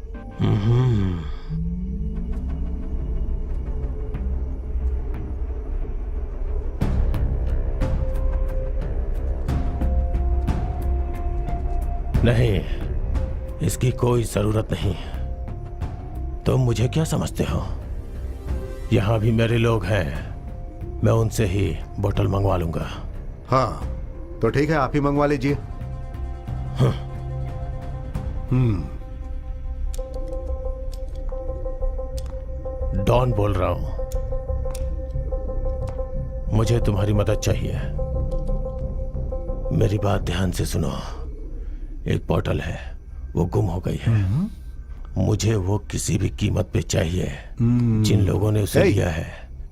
नहीं, इसकी कोई जरूरत नहीं। तुम मुझे क्या समझते हो? यहां भी मेरे लोग हैं, मैं उनसे ही बोतल मंगवा लूंगा। हाँ तो ठीक है, आप ही मंगवा लीजिए। डॉन बोल रहा हूं, मुझे तुम्हारी मदद चाहिए। मेरी बात ध्यान से सुनो। एक बोतल है, वो गुम हो गई है। मुझे वो किसी भी कीमत पे चाहिए। जिन लोगों ने उसे लिया है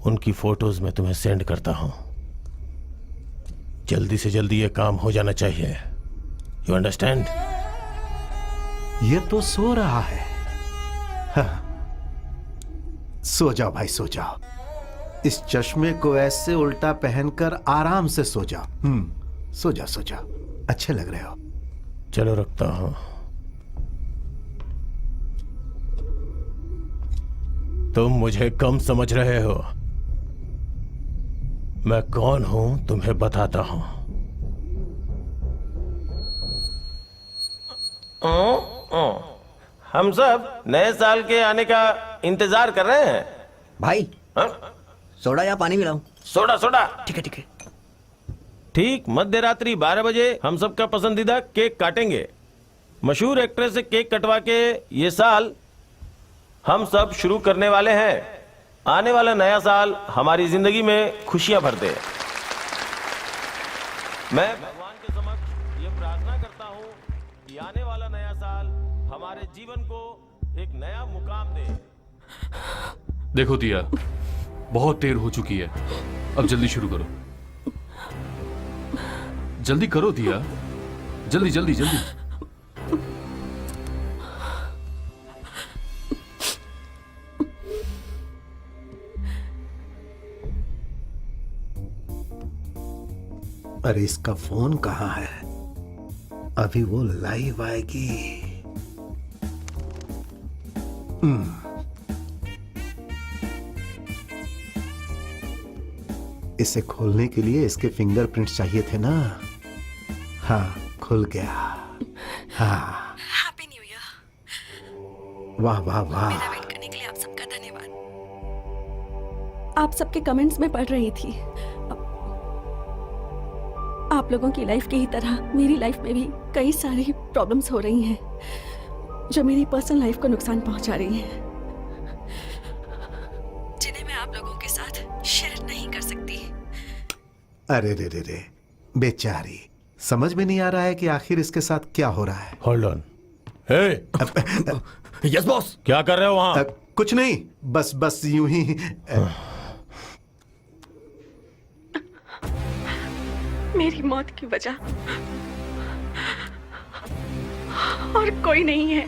उनकी फोटोज मैं तुम्हें सेंड करता हूं। जल्दी से जल्दी ये काम हो जाना चाहिए। You understand? ये तो सो रहा है। हाँ। सो जाओ भाई, सो जाओ। इस चश्मे को ऐसे उल्टा पहनकर आराम से सो जाओ। सो जाओ, सो जाओ, अच्छे लग रहे हो। चलो रखता हूं। तुम मुझे कम समझ रहे हो। मैं कौन हूं तुम्हें बताता हूं। हम सब नए साल के आने का इंतजार कर रहे हैं। भाई सोडा या पानी मिलाऊं? Soda soda. ठीक है ठीक है। ठीक मध्य रात्रि 12 बजे हम सबका पसंदीदा केक काटेंगे। मशहूर एक्ट्रेस से केक कटवा के ये साल हम सब शुरू करने वाले हैं। आने वाला नया साल हमारी जिंदगी में खुशियां भर दे। मैं भगवान के समक्ष ये प्रार्थना करता हूं कि आने वाला नया साल हमारे जीवन को एक नया मुकाम दे। देखो दिया, बहुत देर हो चुकी है, अब जल्दी शुरू करो। जल्दी करो दिया, जल्दी जल्दी जल्दी। अरे इसका फोन कहाँ है? अभी वो लाइव आएगी। इसे खोलने के लिए इसके फिंगरप्रिंट्स चाहिए थे ना। हाँ खुल गया। हाँ हैप्पी न्यू ईयर। वाह वाह वाह। मेरा वेट करने के लिए आप सबका धन्यवाद। आप सबके कमेंट्स में पढ़ रही थी। आप लोगों की लाइफ की ही तरह मेरी लाइफ में भी कई सारी प्रॉब्लम्स हो रही हैं जो मेरी पर्सनल लाइफ को नुकसान पहुंचा रही हैं, जिन्हें मैं आप लोगों के साथ अरे रे रे रे, बेचारी, समझ में नहीं आ रहा है कि आखिर इसके साथ क्या हो रहा है। Hold on. Hey, yes boss. क्या कर रहे हो वहां? कुछ नहीं, बस यूं ही। मेरी मौत की वजह और कोई नहीं है।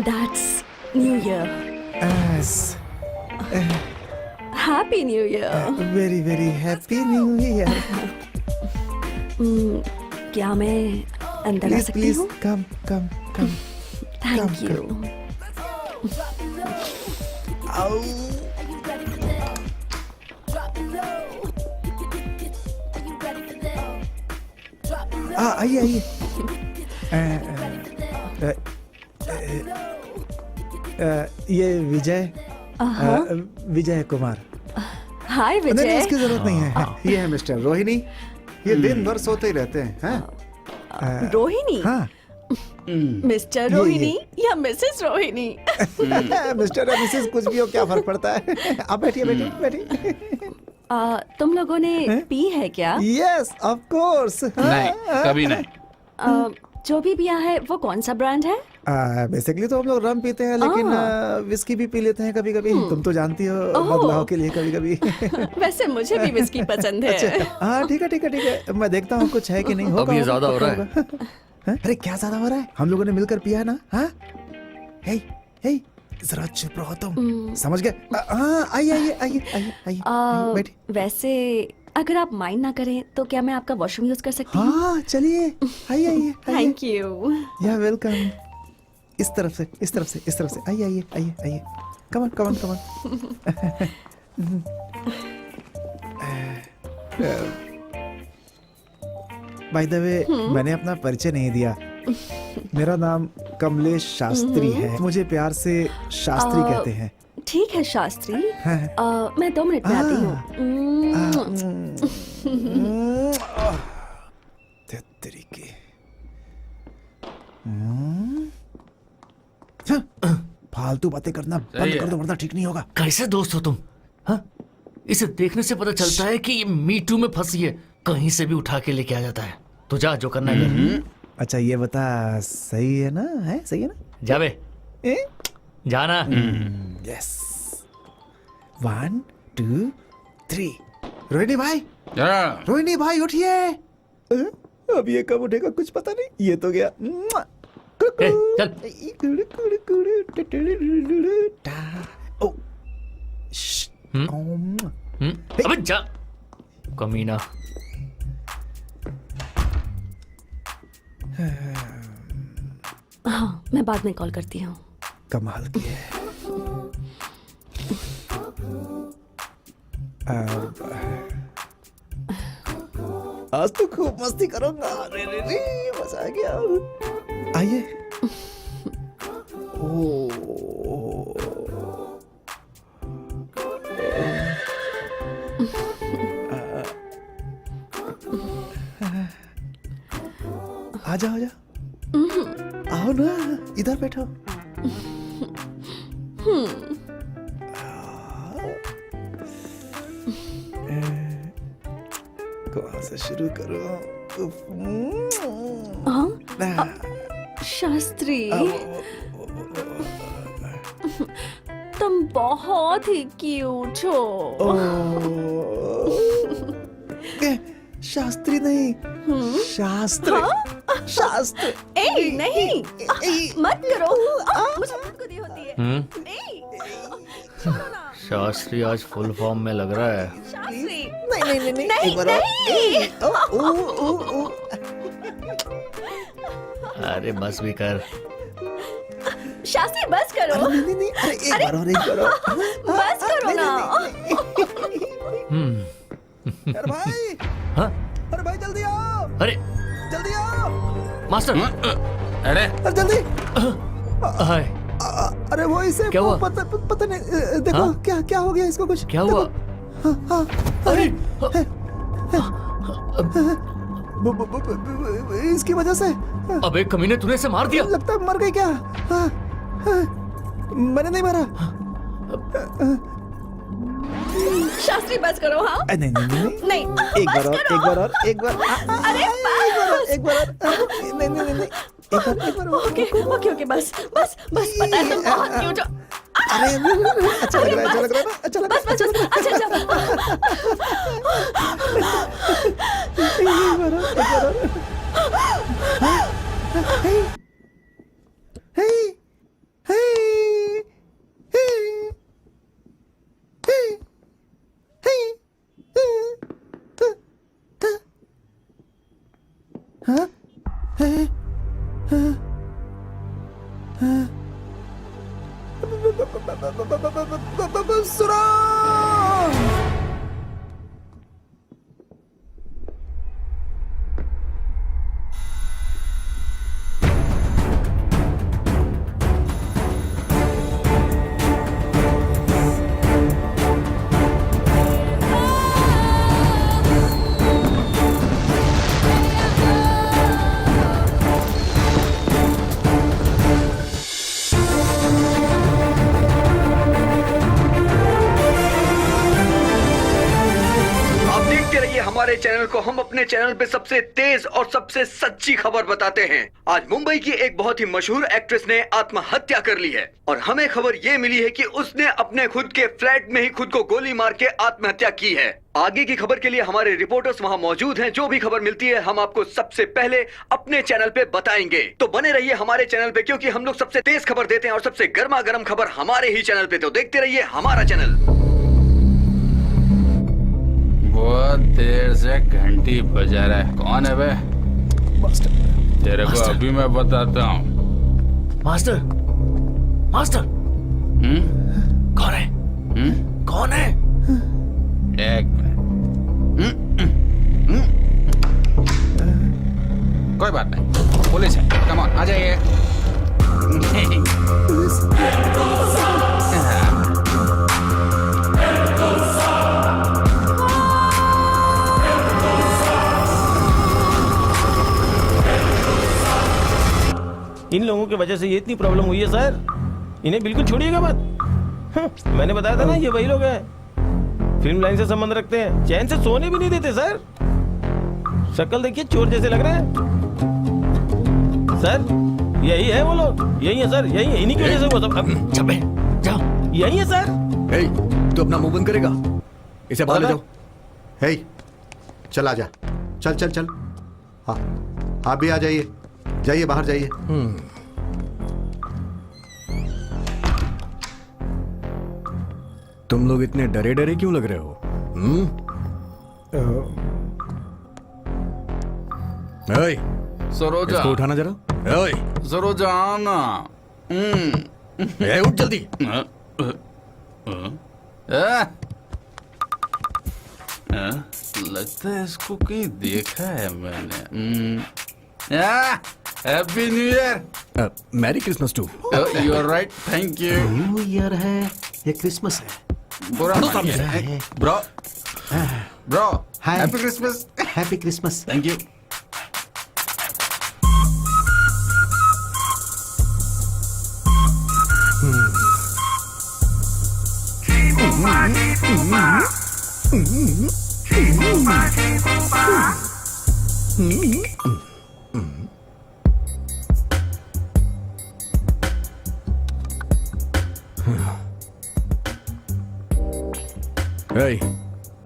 That's New Year. Happy New Year. Very very happy new year. क्या मैं अंदर आ प्लीज सकती प्लीज हूँ? Come come come. Thank you. आइए आइए। ये विजय, विजय कुमार। हाय नहीं नहीं, विजय। इसकी जरूरत नहीं है। ये है मिस्टर रोहिणी, ये दिन भर सोते ही रहते हैं। हाँ रोहिणी? हाँ। मिस्टर ये। रोहिणी या मिसेस रोहिणी? मिस्टर या मिसेस कुछ भी हो, क्या फर्क पड़ता है। आप बैठिए बैठिए बैठिए। तुम लोगों ने पी है क्या? Yes of course. नहीं, कभी नहीं। जो भी पिया है वो कौन सा ब्रांड है? बेसिकली तो हम लोग रम पीते हैं, लेकिन विस्की भी पी लेते हैं कभी कभी। तुम तो जानती हो, बदलाव के लिए कभी कभी। वैसे मुझे भी विस्की पसंद है। हाँ ठीक है ठीक है ठीक है, मैं देखता हूँ कुछ है कि नहीं। होगा अब ये होगा, ज्यादा हो रहा होगा, होगा। अरे क्या ज्यादा हो रहा है? हम लोगों ने मिलकर पिया है ना। हाँ हे हे, जरा चुप रहो तुम। समझ गए? हाँ आइए आइए आइए आइए आइए बैठिए। वैसे अगर आप माइंड ना करें तो क्या मैं आपका वॉशरूम यूज कर सकती हूँ? हाँ चलिए, आइए आइए। Thank you. या वेलकम। इस तरफ से इस तरफ से इस तरफ से आइए आइए आइए आइए। कमन कमन कमन। बाय द वे, मैंने अपना परिचय नहीं दिया। मेरा नाम कमलेश शास्त्री है। मुझे प्यार से शास्त्री कहते हैं। ठीक है शास्त्री। हाँ। मैं 2 मिनट में आती हूँ। तरीके। फालतू बातें करना बंद कर दो, वरना ठीक नहीं होगा। कैसे दोस्त हो तुम? हाँ, इसे देखने से पता चलता है कि ये मी टू में फंसी है। कहीं से भी उठा के लेके आ जाता है। तो जा, जो करना है। अच्छा ये बता, सही है ना? है सही है ना? जावे, जाना। यस। 1 2 3। रोहिणी भाई, रोहिणी भाई उठिए। अब ये कब उठेगा कुछ पता नहीं। ये तो गया। ए, चल। ओ, श्श, अबे जा, कमीना। हाँ, मैं बाद में कॉल करती हूँ। कमाल की है। आज तो खूब मस्ती करूंगा। रे रे रे, मजा आ गया। आइए। आजा आजा, आओ ना, इधर बैठो। कहाँ से शुरू करूं? शास्त्री, तुम बहुत ही क्यूट हो। शास्त्री नहीं, शास्त्र। शास्त्र। ए नहीं, मत करो। मुझे खुद होती है। छोड़ो ना। शास्त्री आज फुल फॉर्म में लग रहा है। शास्त्री, नहीं नहीं नहीं, नहीं, एक बार और। अरे बस भी कर। शास्त्री बस करो। नहीं नहीं, अरे एक बार और, एक बार और। बस करो ना। अरे भाई, हाँ? अरे भाई जल्दी आओ, अरे जल्दी आओ। मास्टर, अरे अरे जल्दी। हाय, अरे वो इसे क्या हुआ? पता नहीं। देखो हाँ? क्या हो गया इसको? कुछ क्या हुआ? हाँ, अरे इसकी वजह से अबे कमीने तूने इसे मार दिया। लगता है मर गई क्या? मैंने नहीं मारा। शास्त्री बस करो। हाँ नहीं नहीं नहीं नहीं, एक बार और, एक बार और, एक बार, अरे एक बार और, नहीं नहीं नहीं, एक बार और। ओके ओके ओके, बस बस बस, पता है तुम बहुत क्यूट हो। अरे अच्छा लग रहा है, अच्छा लग रहा है ना, अच्छा लग रहा बस बस बस, अच्छा अच्छा। एक बार और, एक बार और। हे हे हे हे हाँ सुरा। हमारे चैनल को। हम अपने चैनल पे सबसे तेज और सबसे सच्ची खबर बताते हैं। आज मुंबई की एक बहुत ही मशहूर एक्ट्रेस ने आत्महत्या कर ली है और हमें खबर ये मिली है कि उसने अपने खुद के फ्लैट में ही खुद को गोली मार के आत्महत्या की है। आगे की खबर के लिए हमारे रिपोर्टर्स वहां मौजूद हैं। जो भी खबर मिलती है हम आपको सबसे पहले अपने चैनल पे बताएंगे, तो बने रहिए हमारे चैनल पे, क्योंकि हम लोग सबसे तेज खबर देते हैं और सबसे गर्मा गर्म खबर हमारे ही चैनल पे। तो देखते रहिए हमारा चैनल। बहुत देर से घंटी बजा रहा है। कौन है बे? मास्टर, तेरे को अभी मैं बताता हूँ। मास्टर, मास्टर, कौन है? कौन है? एक मिनट। कोई बात नहीं, पुलिस है। कम ऑन, आ जाइए। इन लोगों की वजह से ये इतनी प्रॉब्लम हुई है सर। इन्हें बिल्कुल छोड़िएगा मत। मैंने बताया था ना, ये वही लोग हैं, फिल्म लाइन से संबंध रखते हैं, चैन से सोने भी नहीं देते सर। शक्ल देखिए, चोर जैसे लग रहे हैं सर। यही है वो लोग, यही है सर, यही है, इन्हीं की वजह से वो सब। चबे जाओ, यही है सर। तू अपना मुंह बंद करेगा? इसे बाहर ले जाओ। हे, चल आजा, चल चल चल। हाँ, आप भी आ जाइए, जाइए बाहर जाइए। तुम लोग इतने डरे डरे क्यों लग रहे हो? ओए, सरोजा, इसको उठाना जरा। ओए, सरोजा आना। ए, उठ जल्दी। लगता है इसको कहीं देखा है मैंने। Happy new year. Merry Christmas too. You are right, thank you. New year है या क्रिसमस है? बुरा मत है bro. Bro, hi. Happy Christmas. Happy Christmas. Thank you.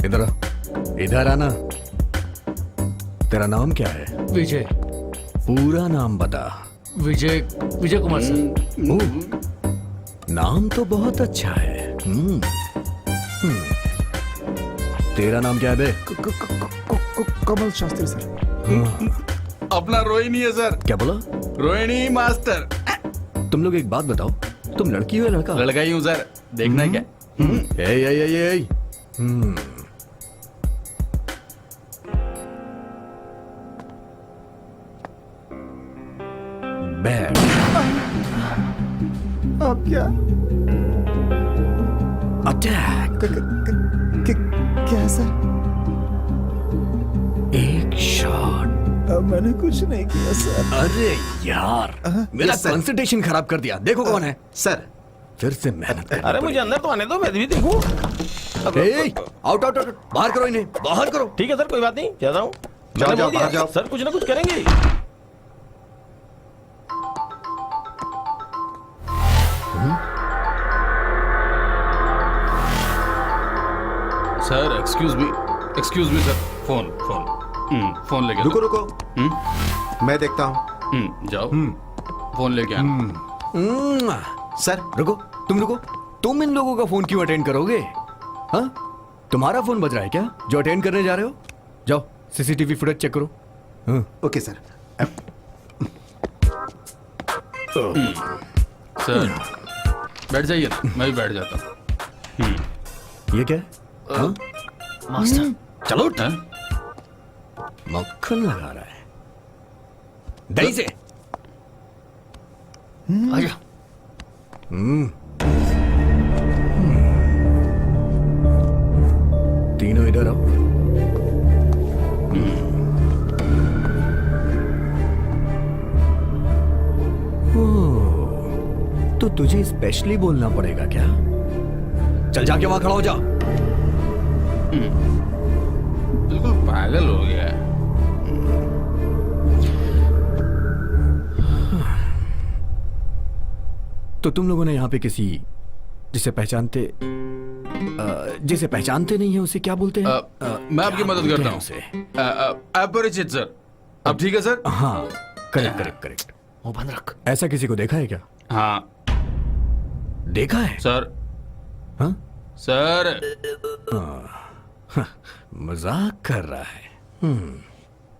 इधर आ, इधर आना। तेरा नाम क्या है? विजय, पूरा नाम बता। विजय, विजय कुमार सर। नाम तो बहुत अच्छा है। तेरा नाम क्या है बे? कमल शास्त्री सर। अपना रोहिणी है सर। क्या बोला? रोहिणी मास्टर। तुम लोग एक बात बताओ, तुम लड़की हो या लड़का? लड़का ही हूँ सर, देखना है क्या? ए, बैठ। अब क्या? अटैक। क्या है सर? एक शॉट मैंने कुछ नहीं किया सर। अरे यार, मेरा यस, सर। कंसंट्रेशन खराब कर दिया। देखो कौन है। सर फिर से मेहनत करनी अरे मुझे अंदर तो आने दो, मैं भी देखूं। ए, आउट आउट आउट, बाहर करो इन्हें, बाहर करो। ठीक है सर, कोई बात नहीं, जाता हूँ। जाओ, मैंने बोल दिया, बाहर जाओ। सर कुछ ना कुछ करेंगे। Sir excuse me sir. Phone लेके रुको जाओ। रुको, मैं देखता हूँ। जाओ, फोन लेके आना। सर रुको, तुम इन लोगों का फोन क्यों अटेंड करोगे? हाँ, तुम्हारा फोन बज रहा है क्या जो अटेंड करने जा रहे हो? जाओ सीसीटीवी फुटेज चेक करो। हाँ। Okay sir. सर बैठ जाइए ना, मैं भी बैठ जाता हूँ। ये क्या है? हाँ? मास्टर, चलो उठ। हैं? मक्खन लगा रहा है दही से। आजा। तीनों इधर आओ। तो तुझे स्पेशली बोलना पड़ेगा क्या? चल जाके वहां खड़ा हो जा। बिल्कुल पागल हो गया है। तो तुम लोगों ने यहाँ पे किसी जिसे पहचानते नहीं है उसे क्या बोलते हैं? मैं आपकी क्या मदद बोलते करता हैं हूँ। उसे? अपरिचित सर। अब ठीक है सर? हाँ, करेक्ट। मुंह बंद रख। ऐसा किसी को देखा है क्या? हाँ देखा है? सर। हाँ? सर मजाक कर रहा है।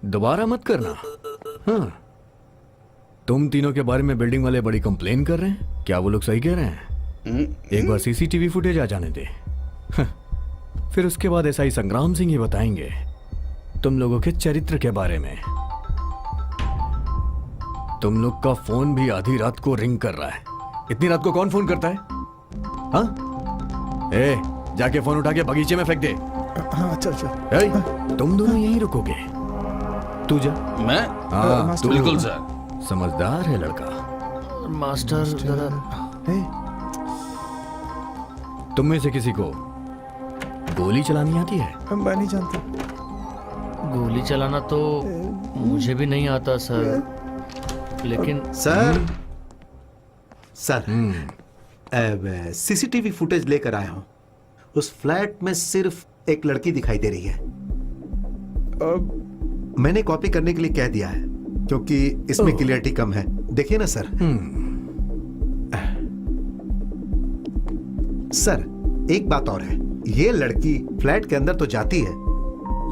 दोबारा मत करना। हाँ, तुम तीनों के बारे में बिल्डिंग वाले बड़ी कंप्लेन कर रहे हैं। क्या वो लोग सही कह रहे हैं? एक बार सीसीटीवी फुटेज आ जाने दे। फिर उसके बाद एसआई संग्राम सिंह ही बताएंगे तुम लोगों के चरित्र के बारे में। तुम लोग का फोन भी आधी रात को रिंग कर रहा है। इतनी रात को कौन फोन करता है? हाँ? जाके फोन उठा के बगीचे में फेंक दे। हाँ अच्छा। ए, तुम दोनों यहीं रुकोगे? तू जा। मैं? हाँ, तू बिल्कुल सर। समझदार है लड़का। मास्टर जरा तुम में से किसी को गोली चलानी आती है? मैं नहीं जानता। गोली चलाना तो मुझे भी नहीं आता सर, लेकिन सर सीसीटीवी फुटेज लेकर आया हूं। उस फ्लैट में सिर्फ एक लड़की दिखाई दे रही है। मैंने कॉपी करने के लिए कह दिया है क्योंकि इसमें क्लियरिटी कम है। देखिए ना सर। सर एक बात और है, ये लड़की फ्लैट के अंदर तो जाती है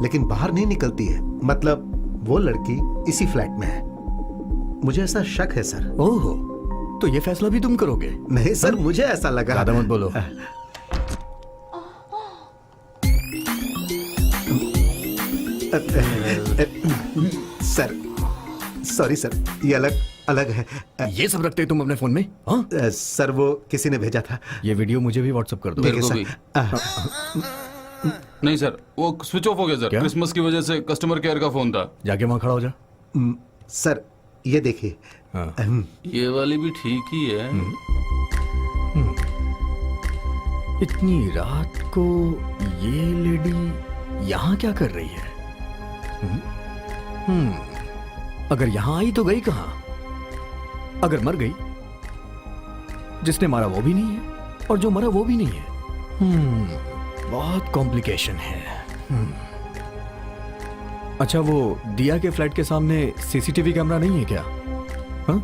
लेकिन बाहर नहीं निकलती है। मतलब वो लड़की इसी फ्लैट में है। मुझे ऐसा शक है सर। ओहो, तो ये फैसला भी तुम करोगे? नहीं सर, मुझे ऐसा लगा। ज्यादा मत बोलो। सर सॉरी सर, ये अलग है। ये सब रखते तुम अपने फोन में? हाँ? सर वो किसी ने भेजा था। ये वीडियो मुझे भी व्हाट्सएप कर दो। मेरे को सर। भी। नहीं सर, वो स्विच ऑफ हो गया सर। क्या? क्रिसमस की वजह से कस्टमर केयर का फोन था। जाके वहां खड़ा हो जा। सर ये देखिए। हाँ। ये वाली भी ठीक ही है। इतनी रात को ये लेडी यहाँ क्या कर रही है? अगर यहां आई तो गई कहां? अगर मर गई, जिसने मारा वो भी नहीं है और जो मरा वो भी नहीं है। बहुत कॉम्प्लिकेशन है। अच्छा, वो दिया के फ्लैट के सामने सीसीटीवी कैमरा नहीं है क्या? हाँ?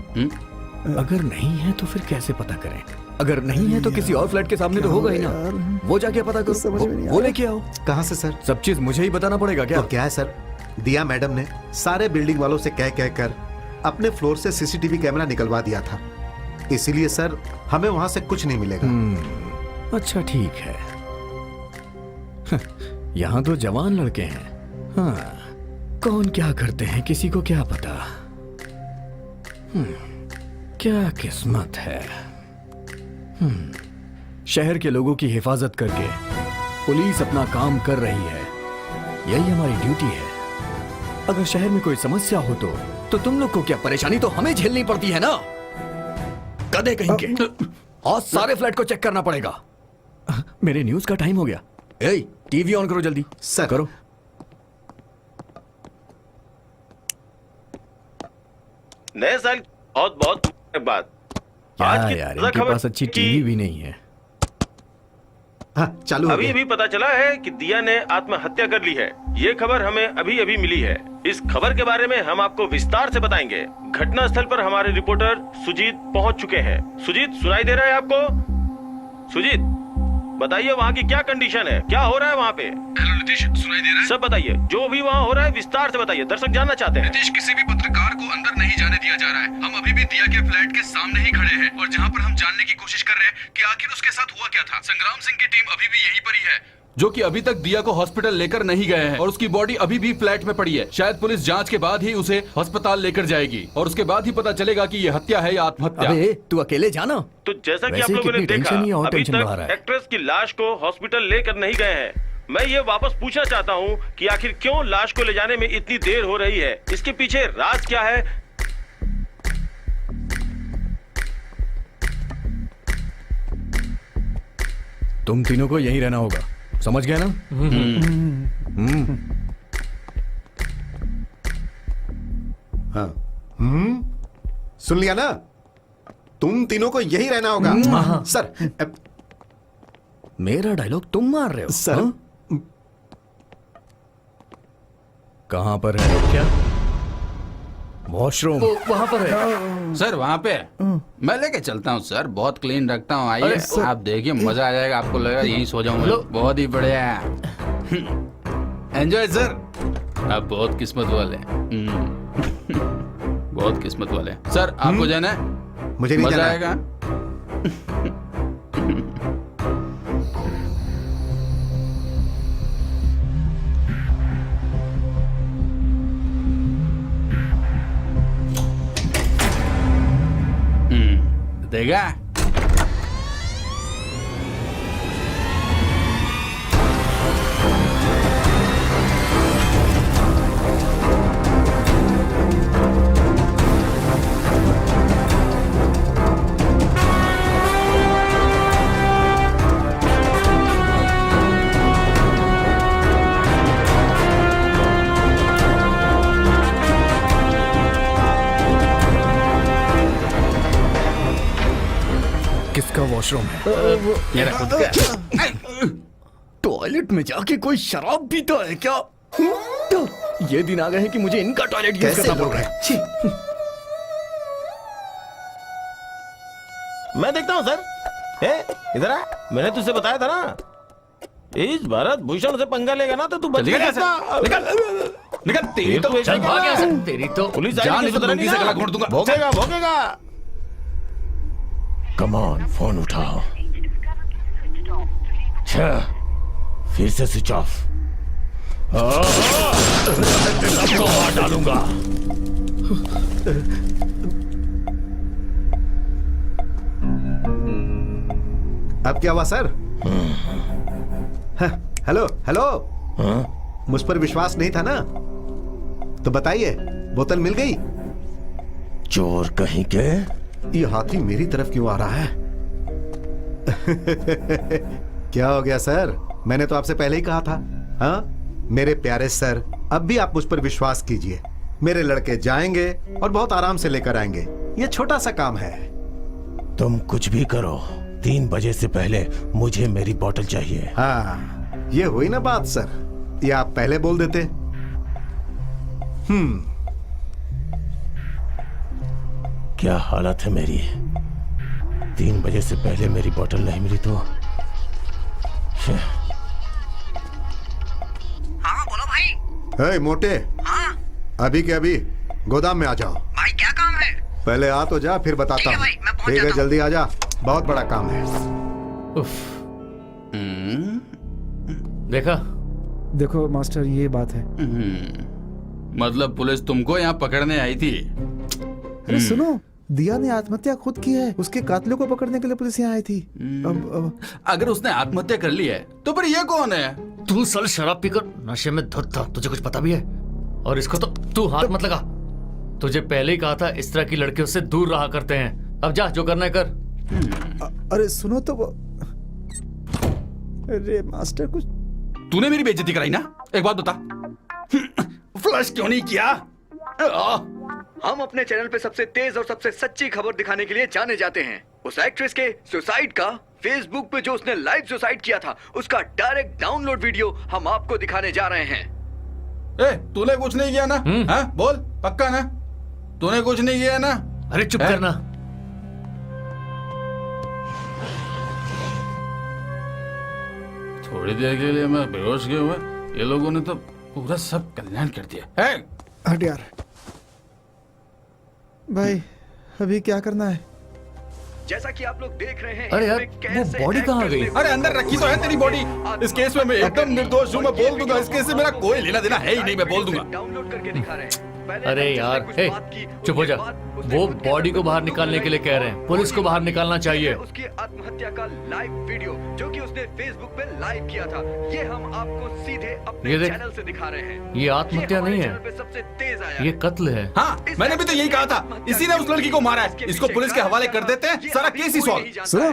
अगर नहीं है तो फिर कैसे पता करें? अगर नहीं है तो किसी और फ्लैट के सामने तो होगा ही ना। वो जाके पता करो। वो लेके आओ। कहां से सर? सब चीज मुझे ही बताना पड़ेगा क्या? तो क्या है सर, दिया मैडम ने सारे बिल्डिंग वालों से कह कर अपने फ्लोर से सीसीटीवी कैमरा निकलवा दिया था। इसीलिए सर हमें वहां से कुछ नहीं मिलेगा। अच्छा ठीक है। यहाँ तो जवान लड़के हैं। हाँ, कौन क्या करते हैं किसी को क्या पता। क्या किस्मत है। शहर के लोगों की हिफाजत करके पुलिस अपना काम कर रही है। यही हमारी ड्यूटी है। अगर शहर में कोई समस्या हो तो तुम लोग को क्या परेशानी तो हमें झेलनी पड़ती है ना। गधे कहीं के। आज सारे फ्लैट को चेक करना पड़ेगा। मेरे न्यूज का टाइम हो गया। ए, टीवी ऑन करो जल्दी। सर। करो। नए साल बहुत बहुत बाद क्या आज की यार, ताज़ा इनके खबर पास अच्छी कि टीवी भी नहीं है। हाँ, चालू हो अभी गया। अभी पता चला है कि दिया ने आत्महत्या कर ली है। ये खबर हमें अभी अभी मिली है। इस खबर के बारे में हम आपको विस्तार से बताएंगे। घटना स्थल पर हमारे रिपोर्टर सुजीत पहुंच चुके हैं। सुजीत, सुनाई दे रहा है आपको? सुजीत, बताइए वहाँ की क्या कंडीशन है, क्या हो रहा है वहाँ पे? हेलो नितीश, सुनाई दे रहा है? सब बताइए, जो भी वहाँ हो रहा है विस्तार से बताइए, दर्शक जानना चाहते हैं। नितीश, किसी भी पत्रकार को अंदर नहीं जाने दिया जा रहा है। हम अभी भी दिया के फ्लैट के सामने ही खड़े हैं और जहाँ पर हम जानने की कोशिश कर रहे हैं कि आखिर उसके साथ हुआ क्या था। संग्राम सिंह की टीम अभी भी यहीं पर ही है, जो कि अभी तक दिया को हॉस्पिटल लेकर नहीं गए हैं और उसकी बॉडी अभी भी फ्लैट में पड़ी है। शायद पुलिस जांच के बाद ही उसे अस्पताल लेकर जाएगी और उसके बाद ही पता चलेगा कि ये हत्या है या आत्महत्या। अबे तू अकेले जाना। तो जैसा कि वैसे आप लोगों ने कितनी देखा, टेंशन ही और अभी टेंशन बढ़ा रहा तक है। एक्ट्रेस की लाश को हॉस्पिटल लेकर नहीं गए हैं। मैं ये वापस पूछना चाहता हूँ कि आखिर क्यों लाश को ले जाने में इतनी देर हो रही है? इसके पीछे राज क्या है? तुम तीनों को यहीं रहना होगा, समझ गए ना? हाँ। सुन लिया ना? तुम तीनों को यही रहना होगा। सर। मेरा डायलॉग तुम मार रहे हो सर। हाँ? कहां पर है? क्या वॉशरूम? वहां पर है। सर वहाँ पे मैं लेके चलता हूँ सर, बहुत क्लीन रखता हूँ। आइए आप देखिए, मजा आ जाएगा आपको, लगेगा यहीं सो जाऊँ मैं। बहुत ही बढ़िया। Enjoy sir. आप बहुत किस्मत वाले बहुत किस्मत वाले सर। आपको जाना है? मुझे नहीं मजा जाना। आएगा। देगा। किसका वॉशरूम है? मेरा खुद का। टॉयलेट में जाके कोई शराब पीता है क्या? ये दिन आ गए हैं कि मुझे इनका टॉयलेट यूज कैसे करना पड़ लोग रहा हैं? है। छी। मैं देखता हूँ सर। इधर आ, मैंने तुझसे बताया था ना, इस भरत भूषण से पंगा लेगा ना तो तू बच निकल गया। निकल तेरी तो चल भाग यहाँ से। तेरी तो पुलिस जान आएगी नहीं तो तो बंदी से गला घोंट दूंगा। भोगेगा भोगेगा। कमान, फोन उठाओ। फिर से स्विच ऑफ। सबको मार डालूंगा। अब क्या हुआ सर? हाँ, हेलो हेलो। मुझ पर विश्वास नहीं था ना? तो बताइए, बोतल मिल गई? चोर कहीं के। ये हाथी मेरी तरफ क्यों आ रहा है? क्या हो गया सर? मैंने तो आपसे पहले ही कहा था। हाँ मेरे प्यारे सर, अब भी आप मुझ पर विश्वास कीजिए। मेरे लड़के जाएंगे और बहुत आराम से लेकर आएंगे। ये छोटा सा काम है। तुम कुछ भी करो, 3 बजे से पहले मुझे मेरी बोतल चाहिए। हाँ ये हुई ना बात सर, ये आप पहले बोल देते। क्या हालत है मेरी? 3 बजे से पहले मेरी बोतल नहीं मिली तो हाँ बोलो भाई। हे मोटे, हाँ अभी के अभी गोदाम में आ जाओ। भाई क्या काम है? पहले आ तो जा, फिर बताता ठीक है हूँ। भाई, मैं पहुंच ठीक है, जाता हूँ। जल्दी आ जा, बहुत बड़ा काम है। देखा? देखो मास्टर, ये बात है। मतलब पुलिस तुमको यहाँ पकड़ने आई थी? अरे सुनो, दिया ने आत्महत्या खुद की है। उसके कातिलों को पकड़ने के लिए पुलिस यहाँ आई थी। अब अगर उसने आत्महत्या कर ली है तो फिर ये कौन है? तू साल शराब पीकर नशे में धुत था, तुझे कुछ पता भी है? और इसको तो तू हाथ मत लगा। तुझे पहले ही कहा था इस तरह की लड़कियों से दूर रहा करते हैं। अब जा, जो करना है कर। अरे सुनो तो वो, अरे मास्टर कुछ तूने मेरी बेइज्जती कराई ना। एक बात बता, फ्लश क्यों नहीं किया? हम अपने चैनल पे सबसे तेज और सबसे सच्ची खबर दिखाने के लिए जाने जाते हैं। उस एक्ट्रेस के सुसाइड का, फेसबुक पे जो उसने लाइव सुसाइड किया था, उसका डायरेक्ट डाउनलोड वीडियो हम आपको दिखाने जा रहे हैं। तूने कुछ नहीं किया ना? हाँ? बोल, पक्का ना? तूने कुछ नहीं किया ना? अरे चुप करना। थोड़ी देर के लिए मैं बेहोश गया हुआ, ये लोगों ने तो पूरा सब कल्याण कर दिया है। हट यार भाई, अभी क्या करना है? जैसा कि आप लोग देख रहे हैं, अरे यार, इसमें वो कैसे बॉडी कहाँ गई? अरे अंदर रखी तो है तेरी बॉडी। इस केस में मैं एकदम निर्दोष हूँ, मैं बोल दूंगा। इस केस से मेरा कोई लेना देना है ही नहीं, मैं बोल दूंगा। डाउनलोड करके दिखा रहे हैं। पहले अरे एक्ट्रेस ने यार, कुछ हे, बात की, चुप हो उसके जा। बाद उसने वो खुद के बॉडी को साथ बाहर दो निकालने के लिए गलत कह रहे हैं। पुलिस को बाहर निकालना चाहिए। उसकी आत्महत्या का लाइव वीडियो जो कि उसने फेसबुक पे लाइव किया था, ये हम आपको सीधे अपने ये देख, चैनल से दिखा रहे हैं। ये आत्महत्या नहीं है, चैनल पे सबसे तेज आया ये कत्ल है। हाँ, मैंने भी तो यही कहा था। इसी ने उस लड़की को मारा है। इसको पुलिस के हवाले कर देते हैं, सारा केस ही सॉल्व। सुनो,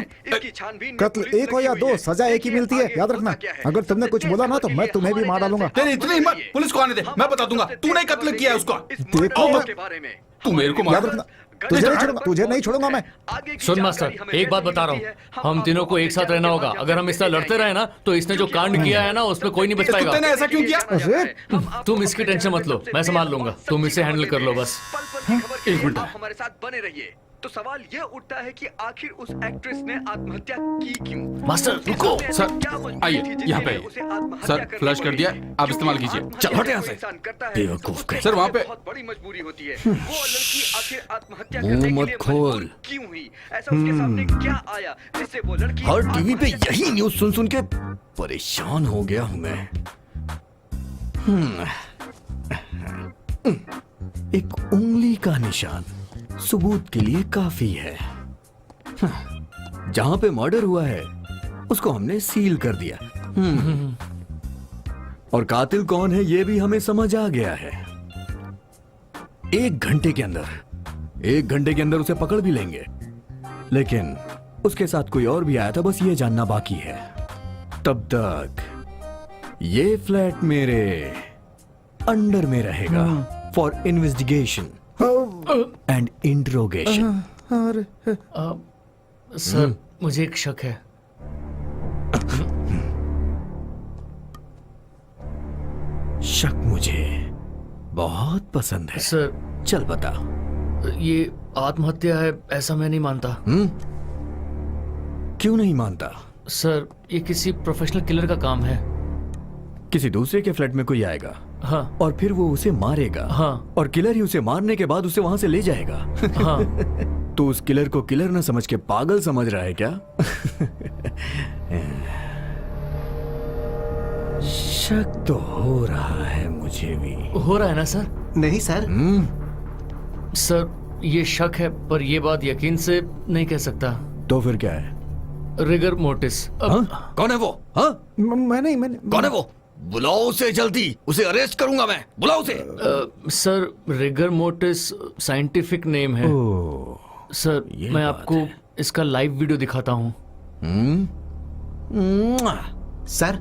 कत्ल एक हो या दो, सजा एक ही मिलती है, याद रखना। अगर तुमने कुछ बोला ना तो मैं तुम्हें भी मार डालूंगा। तेरी इतनी हिम्मत, पुलिस को आने दे, मैं बता दूंगा। तूने कत्ल किया है उसका। देखो के बारे में तू मेरे को याद रखना, तुझे नहीं छोड़ूंगा मैं। सुन मास्टर, एक बात बता रहा हूँ, हम तीनों को एक साथ रहना होगा। अगर हम इस तरह लड़ते रहे ना तो इसने जो कांड किया है ना उसमें कोई नहीं बच पाएगा। तूने ऐसा क्यों किया? अरे तुम इसकी टेंशन मत लो, मैं संभाल लूंगा। तुम इसे हैंडल कर लो बस। एक मिनट, हमारे साथ बने रहिए। तो सवाल ये उठता है कि आखिर उस एक्ट्रेस ने आत्महत्या की क्यों? मास्टर रुको। सर आइए यहाँ पे। सर फ्लश कर दिया, आप इस्तेमाल कीजिए। चल हट यहाँ से। बेवकूफ कहीं। सर वहाँ पे बहुत बड़ी मजबूरी होती है। वो लड़की आखिर आत्महत्या मुंह करने के मत लिए खोल। मजबूर क्यों हुई? ऐसा उसके सामने क्या आया जिससे वो लड़की हर टीवी पे आत्महत्या यही न्यूज़ सुन सुन के परेशान हो गया हूं मैं। एक उंगली का निशान सबूत के लिए काफी है। जहां पे मर्डर हुआ है उसको हमने सील कर दिया। और कातिल कौन है ये भी हमें समझ आ गया है। 1 घंटे के अंदर उसे पकड़ भी लेंगे। लेकिन उसके साथ कोई और भी आया था, बस ये जानना बाकी है। तब तक ये फ्लैट मेरे अंडर में रहेगा for investigation and interrogation. Sir मुझे एक शक है। शक मुझे बहुत पसंद है। सर चल बता। ये आत्महत्या है ऐसा मैं नहीं मानता। क्यों नहीं मानता? सर ये किसी प्रोफेशनल किलर का काम है। किसी दूसरे के फ्लैट में कोई आएगा, हाँ और फिर वो उसे मारेगा, हाँ और किलर ही उसे मारने के बाद उसे वहां से ले जाएगा। हाँ तो उस किलर को किलर न समझ के पागल समझ रहा है क्या? शक तो हो रहा है मुझे भी। हो रहा है ना सर? नहीं सर। सर ये शक है पर ये बात यकीन से नहीं कह सकता। तो फिर क्या है? Rigor mortis. हाँ? कौन है वो? हाँ? मैंने कौन है वो? बुलाओ उसे जल्दी, उसे अरेस्ट करूंगा मैं। बुलाओ उसे। Sir rigor mortis scientific name है। सर मैं आपको इसका लाइव वीडियो दिखाता हूँ। सर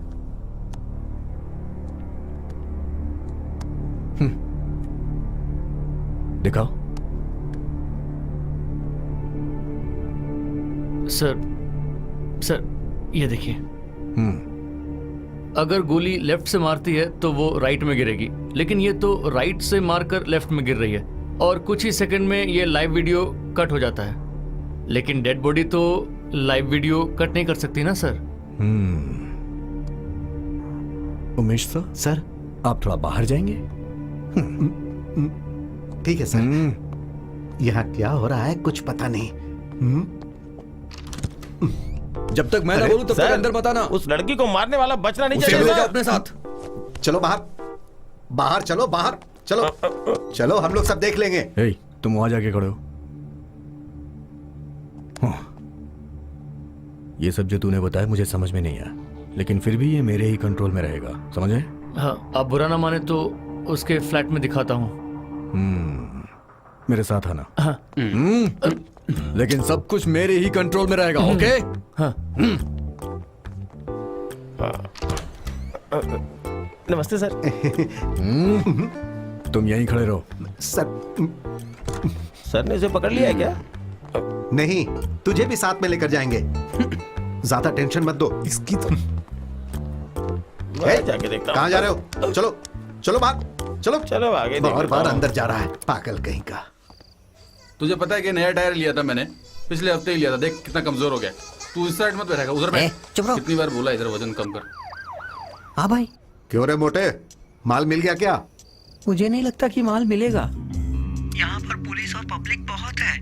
दिखाओ। सर ये देखिए। अगर गोली लेफ्ट से मारती है तो वो राइट में गिरेगी, लेकिन ये तो राइट से मारकर लेफ्ट में गिर रही है और कुछ ही सेकंड में ये लाइव वीडियो कट हो जाता है। लेकिन डेड बॉडी तो लाइव वीडियो कट नहीं कर सकती ना सर। उमेश सर, आप थोड़ा बाहर जाएंगे? ठीक है सर। यहाँ क्या हो रहा है कुछ पता नहीं। जब तक मैं ना बोलूं तब तक अंदर बताना। उस लड़की को मारने वाला बचना नहीं उसे चाहिए ले जाओ सर। अपने साथ। चलो बाहर चलो, बाहर चलो हम लोग सब देख लेंगे। हे, तुम वहां जाके खड़े हो। हाँ। ये सब जो तूने बताया मुझे समझ में नहीं आया, लेकिन फिर भी ये मेरे ही कंट्रोल में रहेगा, समझे? हाँ आप बुरा ना माने तो उसके फ्लैट में दिखाता हूँ। मेरे साथ आना। लेकिन सब कुछ मेरे ही कंट्रोल में रहेगा, ओके? हाँ। नमस्ते सर। तुम यहीं खड़े रहो। सर सर ने इसे पकड़ लिया है क्या? नहीं, तुझे भी साथ में लेकर जाएंगे। ज्यादा टेंशन मत दो इसकी तो। मैं जाके देखता हूँ। कहाँ जा रहे हो? चलो चलो बाहर चलो। चलो आगे देख बार लेता बार हूँ। अंदर जा रहा है, पागल कहीं का। तुझे पता है कि नया टायर लिया था मैंने, पिछले हफ्ते ही लिया था। देख कितना कमजोर हो गया। तू इस साइड मत बैठेगा, उधर बैठ। चुप रहो। कितनी बार बोला इधर वजन कम कर। हाँ भाई, क्यों रे मोटे, माल मिल गया क्या? मुझे नहीं लगता कि माल मिलेगा। यहाँ पर पुलिस और पब्लिक बहुत है,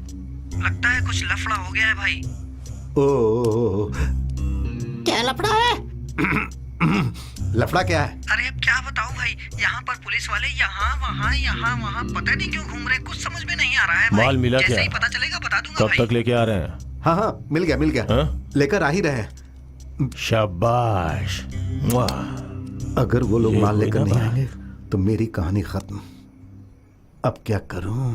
लगता है कुछ लफड़ा हो गया है भाई। ओ, क्या लफड़ा है? लफड़ा क्या है? अरे अब क्या बताऊं भाई, यहाँ पर पुलिस वाले यहाँ वहाँ पता नहीं क्यों घूम रहे हैं, कुछ समझ में नहीं आ रहा है भाई। माल मिला जैसे क्या? ही पता चलेगा बता दूंगा कब भाई। तक लेके आ रहे हैं? हाँ हाँ, मिल गया मिल गया। हाँ? लेकर आ ही रहे हैं। शाबाश। वाह। अगर वो लोग ये माल कोई लेकर ना नहीं बात। आएंगे तो मेरी कहानी खत्म। अब क्या करूं?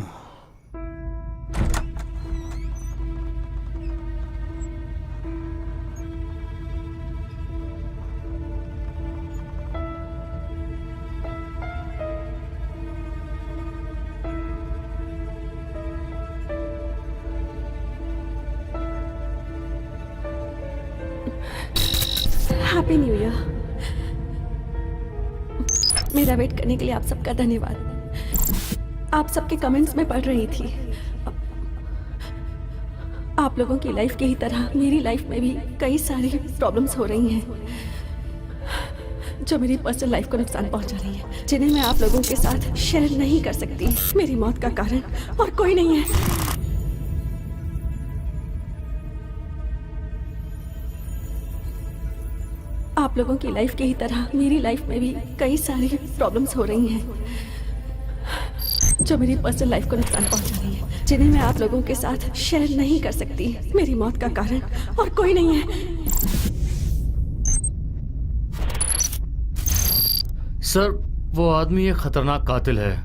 Happy new year. मेरा वेट करने के लिए आप सबका धन्यवाद। आप सबके कमेंट्स में पढ़ रही थी, आप लोगों की लाइफ की ही तरह मेरी लाइफ में भी कई सारी प्रॉब्लम्स हो रही हैं जो मेरी पर्सनल लाइफ को नुकसान पहुंचा रही है, जिन्हें मैं आप लोगों के साथ शेयर नहीं कर सकती। मेरी मौत का कारण और कोई नहीं है। आप लोगों की लाइफ की ही तरह मेरी लाइफ में भी कई सारी प्रॉब्लम्स हो रही हैं जो मेरी पर्सनल लाइफ को नुकसान पहुंचा रही है, जिन्हें मैं आप लोगों के साथ शेयर नहीं कर सकती। मेरी मौत का कारण और कोई नहीं है। सर, वो आदमी एक खतरनाक कातिल है।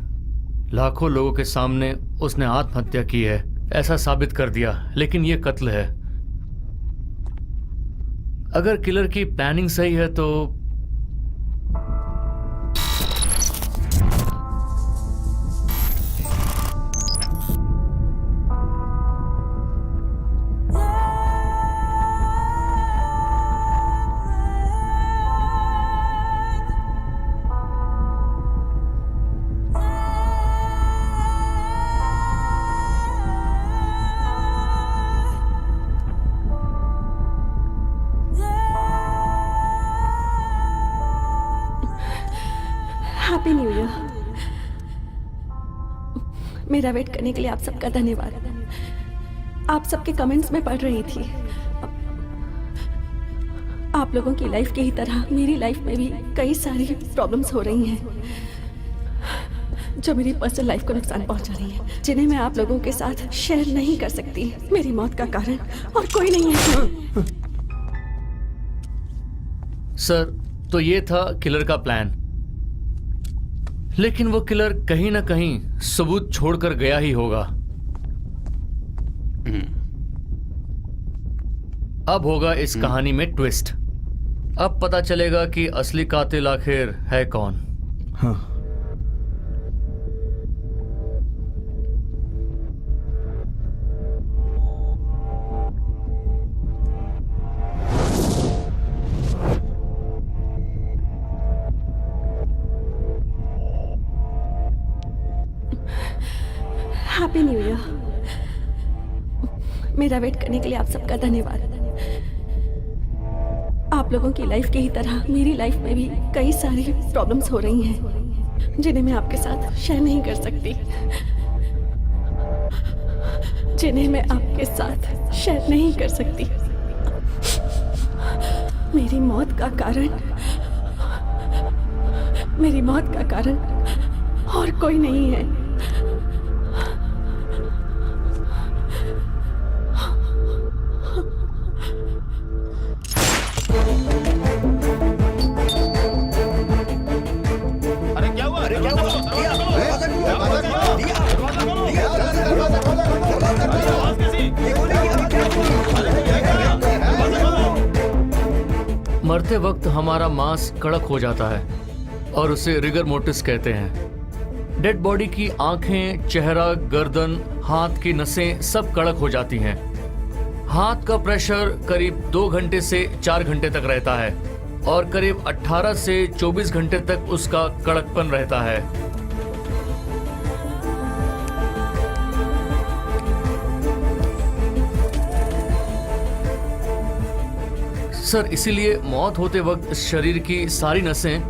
लाखों लोगों के सामने उसने आत्महत्या की है, ऐसा साबित कर दिया, लेकिन ये कत्ल है। अगर किलर की प्लानिंग सही है तो हैप्पी न्यू ईयर। मेरा वेट करने के लिए आप सबका धन्यवाद। आप सबके कमेंट्स में पढ़ रही थी, आप लोगों की लाइफ की ही तरह मेरी लाइफ में भी कई सारी प्रॉब्लम्स हो रही हैं जो मेरी पर्सनल लाइफ को नुकसान पहुंचा रही है, जिन्हें मैं आप लोगों के साथ शेयर नहीं कर सकती। मेरी मौत का कारण और कोई नहीं है। सर, तो ये था किलर का प्लान, लेकिन वो किलर कहीं ना कहीं सबूत छोड़कर गया ही होगा। अब होगा इस कहानी में ट्विस्ट। अब पता चलेगा कि असली कातिल आखिर है कौन। हाँ। Happy new year. मेरा वेट करने के लिए आप सबका धन्यवाद। आप लोगों की लाइफ की ही तरह मेरी लाइफ में भी कई सारी प्रॉब्लम्स हो रही हैं जिन्हें मैं आपके साथ शेयर नहीं कर सकती। जिन्हें मैं आपके साथ शेयर नहीं कर सकती। मेरी मौत का कारण, मेरी मौत का कारण और कोई नहीं है। अरे क्या हुआ? मरते वक्त हमारा मांस कड़क हो जाता है और उसे रिगर मोर्टिस कहते हैं। डेड बॉडी की आंखें, चेहरा, गर्दन, हाथ की नसें सब कड़क हो जाती हैं। हाथ का प्रेशर करीब 2 घंटे से 4 घंटे तक रहता है और करीब 18 से 24 घंटे तक उसका कड़कपन रहता है। सर, इसीलिए मौत होते वक्त शरीर की सारी नसें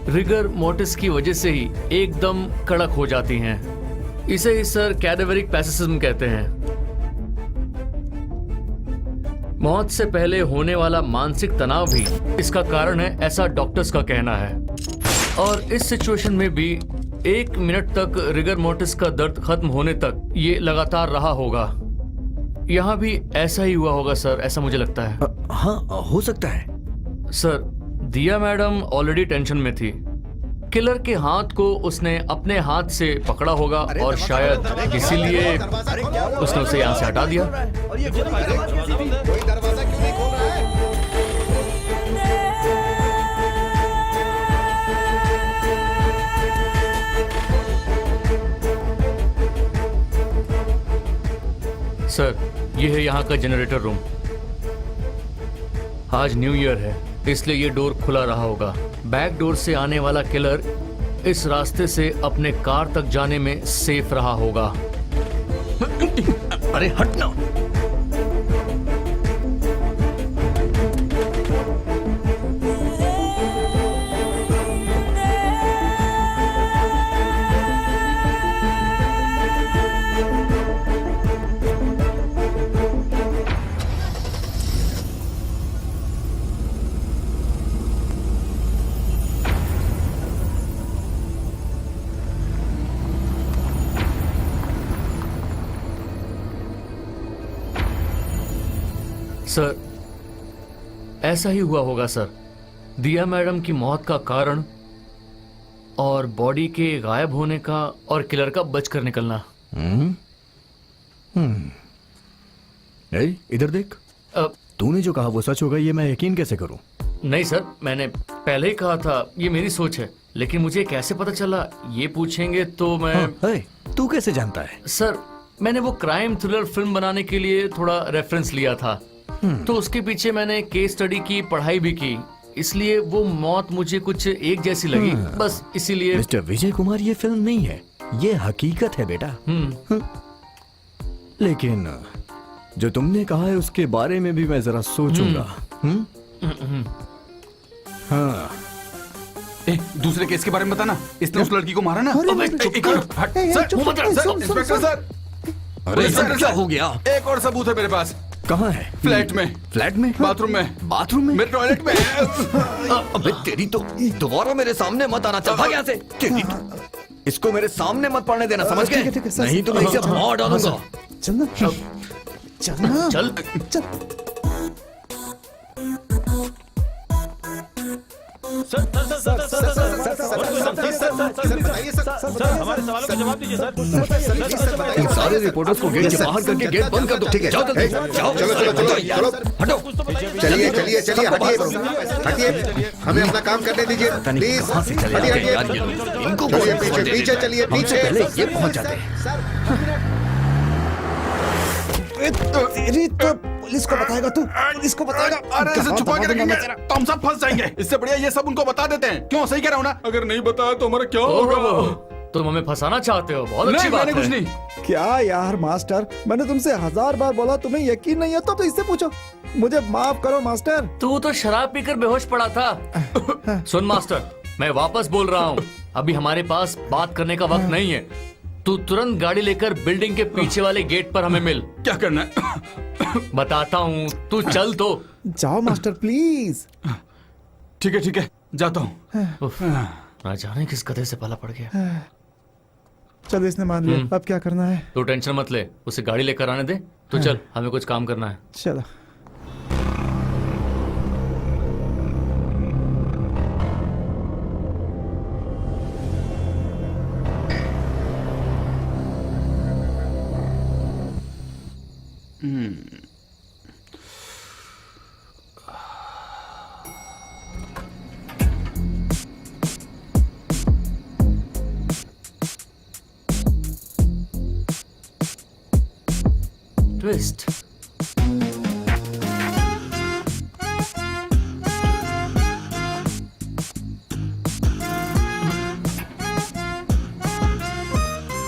रिगर मोर्टिस की वजह से ही एकदम कड़क हो जाती हैं। इसे ही सर कैडेवरिक पैसिज्म कहते हैं। मौत से पहले होने वाला मानसिक तनाव भी इसका कारण है, ऐसा डॉक्टर्स का कहना है। और इस सिचुएशन में भी 1 मिनट तक रिगर मोर्टिस का दर्द खत्म होने तक ये लगातार रहा होगा। यहाँ भी ऐसा ही हुआ होगा सर, ऐसा मुझे लगता है। हाँ, हो सकता है। सर, दिया मैडम ऑलरेडी टेंशन में थी। किलर के हाथ को उसने अपने हाथ से पकड़ा होगा और शायद इसीलिए उसने उसे यहाँ से हटा दिया। कोई दरवाजा क्यों नहीं खोल रहा है? सर, ये है यहाँ का जनरेटर रूम। आज न्यू ईयर है, इसलिए ये डोर खुला रहा होगा। बैक डोर से आने वाला किलर इस रास्ते से अपने कार तक जाने में सेफ रहा होगा। अरे हटना। सर, ऐसा ही हुआ होगा सर। दिया मैडम की मौत का कारण और बॉडी के गायब होने का और किलर का बचकर निकलना। इधर देख। तूने जो कहा वो सच होगा, ये मैं यकीन कैसे करूं? नहीं सर, मैंने पहले ही कहा था, ये मेरी सोच है। लेकिन मुझे कैसे पता चला, ये पूछेंगे तो मैं। हाँ, तू कैसे जानता है? सर, मैंने वो क्राइम थ्रिलर फिल्म बनाने के लिए थोड़ा रेफरेंस लिया था, तो उसके पीछे मैंने केस स्टडी की, पढ़ाई भी की, इसलिए वो मौत मुझे कुछ एक जैसी लगी, बस इसीलिए। मिस्टर विजय कुमार, ये फिल्म नहीं है, ये हकीकत है बेटा। लेकिन जो तुमने कहा है उसके बारे में भी मैं जरा सोचूंगा। हाँ, दूसरे केस के बारे में बताना। इसने उस लड़की को मारा ना। इंस्पेक्टर सर, अरे सर, क्या हो गया? एक और सबूत है मेरे पास। कहाँ है? फ्लैट में। फ्लैट में? बाथरूम में। बाथरूम में? मेरे टॉयलेट में। अबे तेरी तो दोबारा मेरे सामने मत आना। चल भाग यहाँ से। तेरी तो इसको मेरे सामने मत पड़ने देना, समझ गए? नहीं तो मैं इसे मार डालूंगा। चलना चलना चल चल। हमारे सवालों का जवाब दीजिए सर। इन सारे रिपोर्टर्स को गेट के बाहर करके गेट बंद कर दो। ठीक है, जाओ जल्दी, जाओ। चलो चलो चलो चलो, हटो। चलिए चलिए चलिए, हटिए हटिए, हमें अपना काम करने दीजिए प्लीज। कहाँ से चले हटिए जाते हैं यार हटिए, ये लोग? इनको चलिए बहुत पीछे दे पीछे देते चलिए, हैं। हमसे पीछे। पहले ये पहुंच जाते हैं। तो पुलिस को बताएगा तू? पुलिस को बताएगा? अरे इसे छुपा के रखेंगे तो हम सब फंस जाएंगे। इससे बढ़िया ये सब उनको बता देते हैं। क्यों, सही कह रहा हूँ ना? अगर नहीं बताया तो हमारा क्या होगा? तुम हमें फंसाना चाहते हो? बहुत अच्छी नहीं, बात मैंने है। कुछ नहीं। क्या यार मास्टर, मैंने तुमसे 1000 बार बोला, तुम्हें यकीन नहीं है तो इससे पूछो। मुझे माफ करो मास्टर। तू तो शराब पीकर बेहोश पड़ा था। सुन मास्टर, मैं वापस बोल रहा हूँ, अभी हमारे पास बात करने का वक्त नहीं है। तू तुरंत गाड़ी लेकर बिल्डिंग के पीछे वाले गेट पर हमें मिल। क्या करना है? बताता हूँ, तू चल तो। जाओ मास्टर प्लीज। ठीक है, जाता हूँ। उफ, ना जाने किस गधे से पाला पड़ गया। चलो, इसने मान लिया, अब क्या करना है? तू टेंशन मत ले, उसे गाड़ी लेकर आने दे। तो चल, हमें कुछ काम करना है। चलो। ट्विस्ट।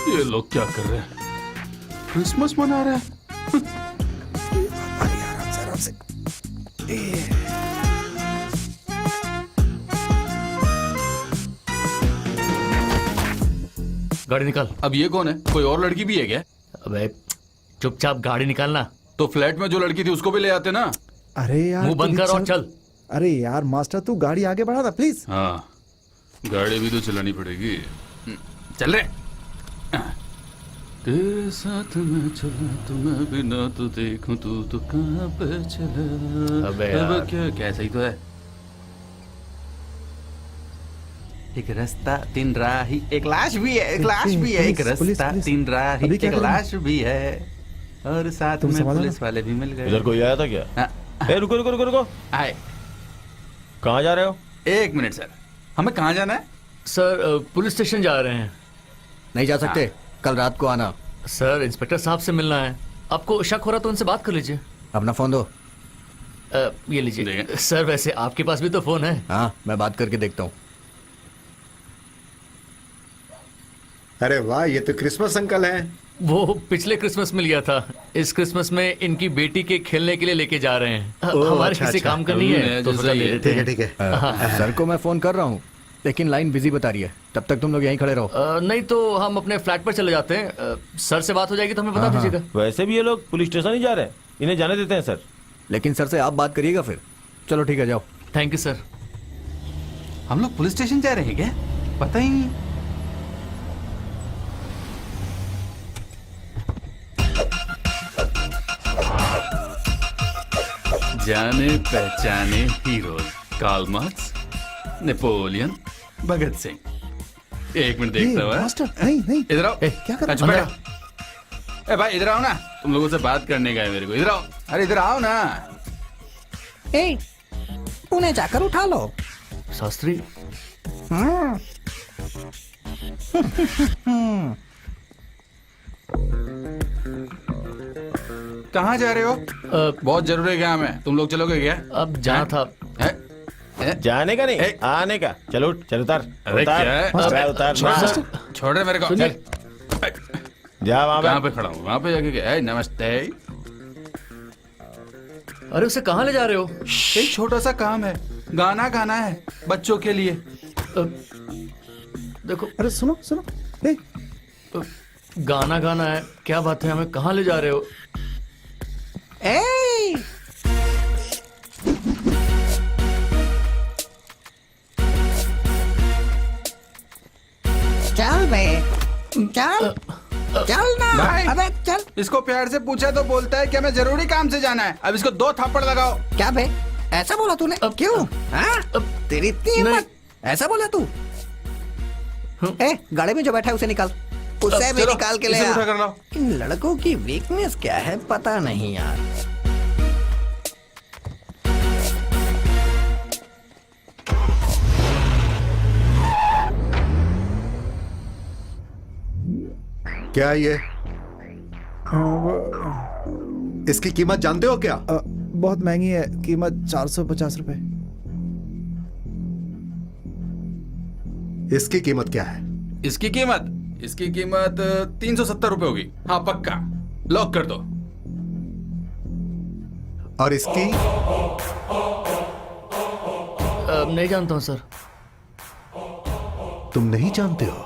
ये लोग क्या कर रहे हैं? क्रिसमस मना रहे हैं। अरे आराम से आराम से। गाड़ी निकाल। अब ये कौन है? कोई और लड़की भी है क्या? अबे चुपचाप गाड़ी निकालना। तो फ्लैट में जो लड़की थी उसको भी ले आते ना। अरे यार मुंह बंद तू कर और चल। अरे यार मास्टर तू गाड़ी आगे बढ़ा ना प्लीज। हाँ, गाड़ी भी तो चलानी पड़ेगी। चल रहे। तेरे साथ मैं चला तो मैं बिना तो देखूं तू तो कहाँ पे चला। अबे अब यार। क्या क्या सही तो है। एक रास्ता तीन राही, एक लाश भी है, एक लाश भी है, एक पुलिस, पुलिस, रास्ता पुलिस। तीन राही, अभी एक क्या करें? लाश भी है, और साथ तुम में संभालो पुलिस ना। वाले भी मिल गए। इधर कोई आया था क्या? हाँ। ए रुको रुको रुको रुको, आए। कहाँ जा रहे हो? एक मिनट सर, हमें कहाँ जाना है? सर पुलिस स्टेशन जा रहे हैं। नहीं जा सकते, कल रात को आना। सर इंस्पेक्टर साहब से मिलना है। आपको शक हो रहा तो उनसे बात कर लीजिए। अपना फोन दो। ये लीजिए। दें। सर वैसे आपके पास भी तो फोन है। हाँ, मैं बात करके देखता हूँ। अरे वाह, ये तो क्रिसमस अंकल हैं। वो पिछले क्रिसमस में लिया था। इस क्रिसमस में इनकी बेटी के खेलने के लिए लेके जा रहे हैं। ओह, हमारे अच्छा, किसी अच्छा। काम करनी है जैसा तो सोचा ले ही है। लेते हैं। ठीक है ठीक है। सर को मैं फोन कर रहा हूँ, लेकिन लाइन बिजी बता रही है। तब तक तुम लोग यहीं खड़े रहो। नहीं तो हम अपने फ्लैट पर चले जाते हैं। सर से बात हो जाएगी तो हमें बता दीजिएगा। वैसे भी ये लोग पुलिस स्टेशन ही जा रहे हैं, इन्हें जाने देते हैं सर। लेकिन सर से आप बात करिएगा फिर। चलो ठीक है, जाओ। Thank you sir. हम लोग पुलिस स्टेशन जा रहे हैं क्या? पता ही नहीं। जाने पहचाने heroes, Karl Marx, Napoleon, Bhagat Singh. एक मिनट देखता हुआ। मास्टर नहीं नहीं इधर आओ। क्या कर अच्छा, रहा बैठो। ए भाई इधर आओ ना, तुम लोगों से बात करने का है मेरे को। इधर आओ। अरे इधर आओ ना। ए, उन्हें जाकर उठा लो। शास्त्री कहाँ जा रहे हो? बहुत जरूरी काम है, तुम लोग चलोगे क्या? अब जहाँ था। हैं? जाने का नहीं, ए। आने का। चलो चल उतार अरे उतार, क्या है? अबे उतार छोड़ रहे मेरे को। सुनिए। चल। जा वहां कहाँ पे। पे खड़ा हूँ? वहाँ पे जाके क्या? नमस्ते। अरे उसे कहाँ ले जा रहे हो? एक छोटा सा काम है, गाना गाना है बच्चों के लिए। देखो अरे सुनो सुनो। ए, गाना गाना है। क्या बात है, हमें कहाँ ले जा रहे हो? ए, चल बे, चल चल ना। भाई। अबे चल। इसको प्यार से पूछा तो बोलता है कि हमें जरूरी काम से जाना है। अब इसको 2 थप्पड़ लगाओ। क्या बे, ऐसा बोला तूने? क्यों? हाँ? तेरी इतनी हिम्मत? ऐसा बोला तू? ए, गाड़ी में जो बैठा है उसे निकाल। उसे भी चलो, निकाल के ले इसे आ। उठा कर लाओ। इन लड़कों की वीकनेस क्या है पता नहीं यार। क्या ये? इसकी कीमत जानते हो क्या? बहुत महंगी है, कीमत 450 रुपए। इसकी कीमत क्या है? इसकी कीमत 370 रुपए होगी। हाँ पक्का, लॉक कर दो। और इसकी? नहीं जानता हूँ सर। तुम नहीं जानते हो?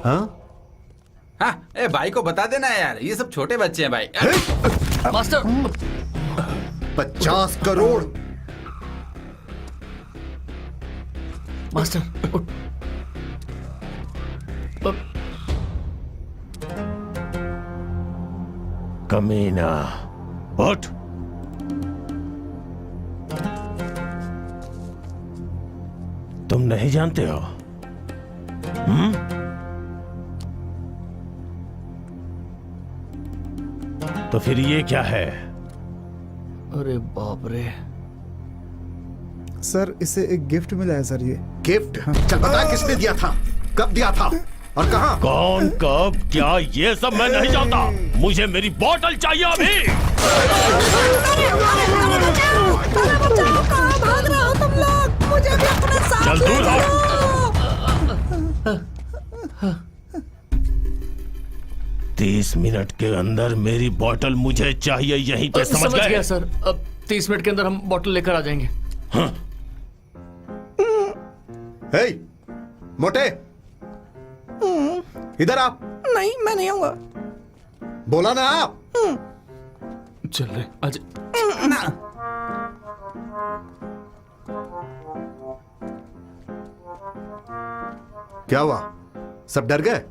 हाँ? हाँ, ए भाई को बता देना यार, ये सब छोटे बच्चे हैं भाई। मास्टर 50 करोड़। मास्टर उठ। कमीना, उठ। तुम नहीं जानते हो? तो फिर ये क्या है? अरे बाप रे। सर इसे एक गिफ्ट मिला है सर। ये गिफ्ट? चल बता किसने दिया था, कब दिया था? और कहाँ? कौन, कब, क्या, ये सब मैं नहीं जानता। मुझे मेरी बोतल चाहिए अभी। भाग रहे हो तुम लोग? मुझे भी अपना साथ चल ले दूर हट। चलो। 30 मिनट के अंदर मेरी बोतल मुझे चाहिए, यहीं पे समझ गया गए? सर। अब 30 मिनट के अंदर हम बॉटल लेकर आ जाएंगे। हे, मोटे, इधर आप। नहीं, मैं नहीं आऊंगा। बोला ना आप। चल रहे आज। क्या हुआ? सब डर गए?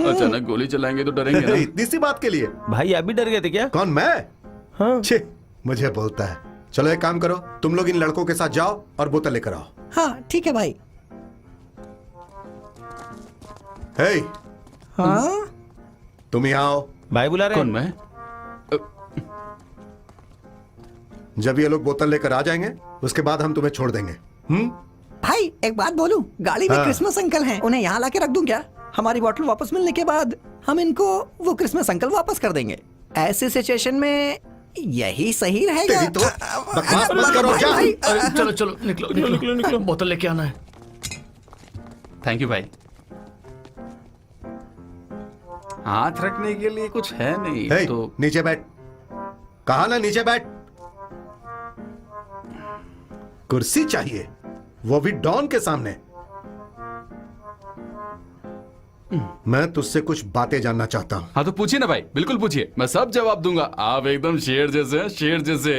अचानक गोली चलाएंगे तो डरेंगे ना। इतनी सी बात के लिए? भाई आप भी डर गए थे क्या? कौन, मैं? हाँ। छे, मुझे बोलता है। चलो एक काम करो, तुम लोग इन लड़कों के साथ जाओ और बोतल लेकर आओ। हाँ ठीक है भाई। हे, हाँ तुम यहाँ आओ। भाई बुला रहे कौन, मैं? जब ये लोग बोतल लेकर आ जाएंगे उसके बाद हम तुम्हें छोड़ देंगे। भाई, एक बात बोलूं? गाड़ी में हाँ। क्रिसमस अंकल हैं, उन्हें यहाँ लाके रख दूं क्या? हमारी बोतल वापस मिलने के बाद हम इनको वो क्रिसमस अंकल वापस कर देंगे। ऐसे सिचुएशन में यही सही रहेगा। तेरी तो बकवास मत करो, जा। अरे, चलो चलो निकलो निकलो निकलो। बोतल लेके आना है। थैंक यू भाई। हाथ रखने के लिए कुछ है नहीं हे, तो नीचे बैठ। कहा ना नीचे बैठ। कुर्सी चाहिए, वो भी डॉन के सामने। मैं तुझसे कुछ बातें जानना चाहता हूं। हाँ तो पूछिए ना भाई, बिल्कुल पूछिए, मैं सब जवाब दूंगा। आप एकदम शेर जैसे हैं, शेर जैसे।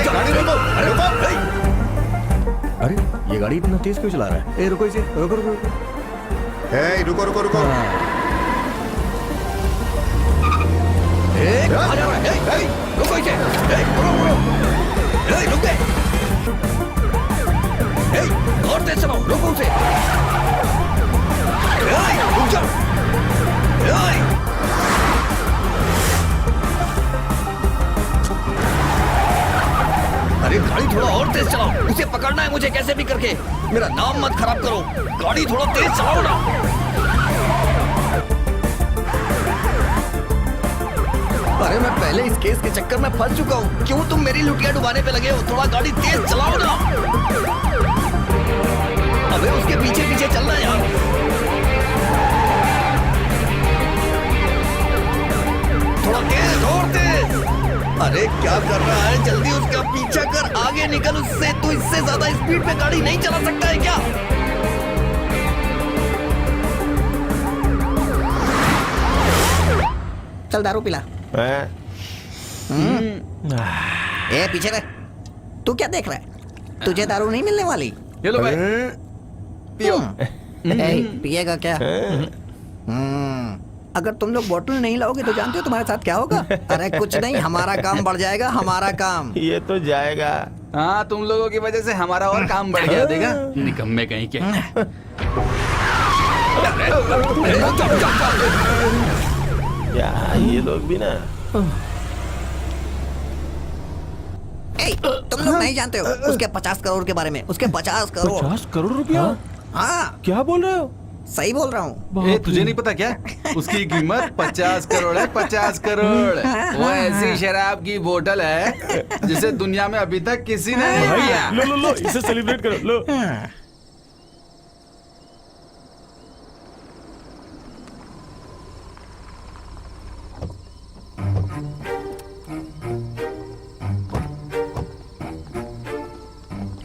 गाड़ी रोको, रुको। अरे ये गाड़ी इतना तेज क्यों चला रहा है? ए रुको इसे, रुको रुको रुको। हे, रुको रुको रुको। कहाँ जा रहा है? रुको इसे। रुक गए। और तेज चलाओ, रोको उसे। रुक जाओ। अरे गाड़ी थोड़ा और तेज चलाओ, उसे पकड़ना है मुझे कैसे भी करके। मेरा नाम मत खराब करो, गाड़ी थोड़ा तेज चलाओ ना। अरे मैं पहले इस केस के चक्कर में फंस चुका हूँ, क्यों तुम मेरी लुटिया डुबाने पे लगे हो? थोड़ा गाड़ी तेज चलाओ ना। अबे उसके पीछे पीछे चलना यार। थोड़ा तेज, और तेज। अरे क्या कर रहा है? जल्दी उसका पीछा कर, आगे निकल उससे। तू इससे ज्यादा स्पीड पे गाड़ी नहीं चला सकता है क्या? चल दारू पिला। ए पीछे रह। तू क्या देख रहा है? तुझे दारू नहीं मिलने वाली। ये लो भाई, पियो। पिएगा क्या? अगर तुम लोग बोतल नहीं लाओगे तो जानते हो तुम्हारे साथ क्या होगा? अरे कुछ नहीं, हमारा काम बढ़ जाएगा, हमारा काम। ये तो जाएगा। हाँ तुम लोगों की वजह से हमारा और काम बढ़ गया, देगा निकम्मे कहीं के। या ये लोग भी ना। ए, तुम लोग नहीं जानते हो उसके 50 करोड़ के बारे में। उसके 50 करोड़। 50 करोड़ रुपया? हाँ क्या बोल रहे हो? सही बोल रहा हूँ। ए, तुझे नहीं पता क्या? उसकी कीमत 50 करोड़ है, 50 करोड़। वो ऐसी शराब की बोतल है जिसे दुनिया में अभी तक किसी ने नहीं पिया। लो लो लो, इसे सेलिब्रेट करो, लो।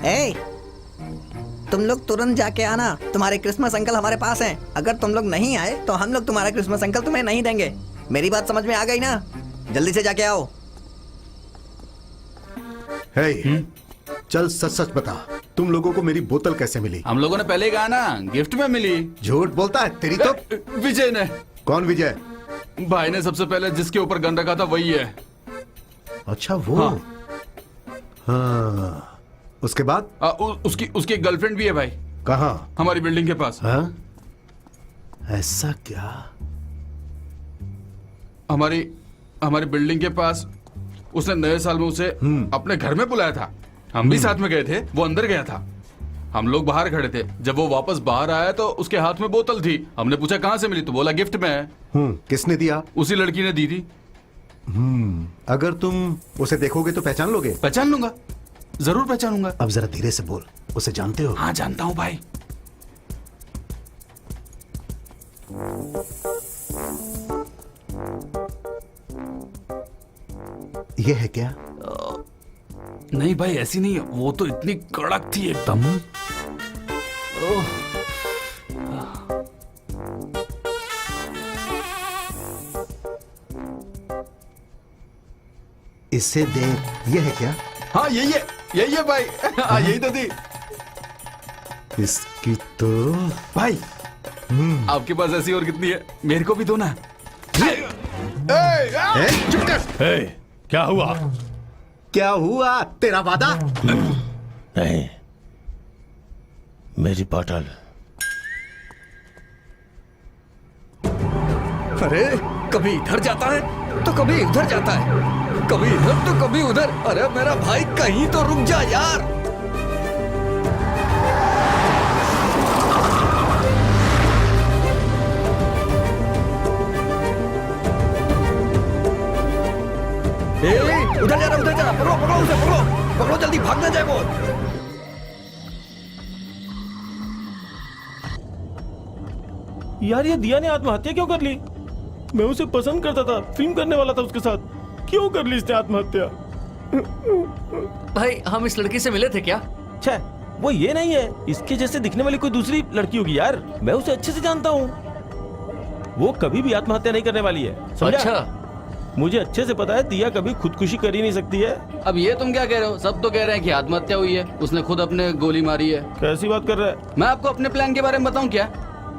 ए, तुम लोग तुरंत जाके आना, तुम्हारे क्रिसमस अंकल हमारे पास हैं। अगर तुम लोग नहीं आए तो हम लोग तुम्हारा क्रिसमस अंकल तुम्हें नहीं देंगे। मेरी बात समझ में आ गई ना? जल्दी से जाके आओ। हे, चल सच सच बता, तुम लोगों को मेरी बोतल कैसे मिली? हम लोगों ने पहले कहा ना, गिफ्ट में मिली। झूठ बोलता है तेरी तो। विजय ने। कौन विजय? भाई ने सबसे पहले जिसके ऊपर गन रखा था वही है। अच्छा वो। हाँ। हाँ। उसके बाद? उसकी गर्लफ्रेंड भी है भाई। कहाँ? हमारी बिल्डिंग के पास। हाँ? ऐसा क्या? हमारी बिल्डिंग के पास उसने नए साल में उसे अपने घर में बुलाया था। हम भी साथ में गए थे। वो अंदर गया था, हम लोग बाहर खड़े थे। जब वो वापस बाहर आया तो उसके हाथ में बोतल थी। हमने पूछा कहाँ से मिली, तो बोला गिफ्ट में है। किसने दिया? उसी लड़की ने दी थी। अगर तुम उसे देखोगे तो पहचान लोगे? पहचान लूंगा, जरूर पहचानूंगा। अब जरा धीरे से बोल, उसे जानते हो? हाँ जानता हूँ भाई। ये है क्या? नहीं भाई ऐसी नहीं है, वो तो इतनी कड़क थी एकदम। इसे देख, ये है क्या? हाँ यही है भाई। हाँ यही तो थी। इसकी तो भाई आपके पास ऐसी और कितनी है, मेरे को भी दो ना। चुप कर। क्या हुआ? क्या हुआ? तेरा वादा? नहीं, मेरी बॉटल। अरे कभी इधर जाता है तो कभी इधर जाता है, कभी इधर तो कभी उधर। अरे मेरा भाई कहीं तो रुक जा यार। उधर जा रहा, उधर जा रहा। पकड़ो पकड़ो उसे, पकड़ो पकड़ो, जल्दी भाग ना जाए वो। यार ये दिया ने आत्महत्या क्यों कर ली? मैं उसे पसंद करता था, फिल्म करने वाला था उसके साथ। क्यों कर ली इसने आत्महत्या? भाई हम इस लड़की से मिले थे क्या? छे, वो ये नहीं है, इसके जैसे दिखने वाली कोई दूसरी लड़की होगी यार। मैं उसे अच्छे से जानता हूँ, वो कभी भी आत्महत्या नहीं करने वाली है, समझा? अच्छा, मुझे अच्छे से पता है दिया कभी खुदकुशी कर ही नहीं सकती है। अब ये तुम क्या कह रहे हो? सब तो कह रहे हैं कि आत्महत्या हुई है, उसने खुद अपने गोली मारी है। कैसी बात कर रहा है? मैं आपको अपने प्लान के बारे में बताऊं क्या?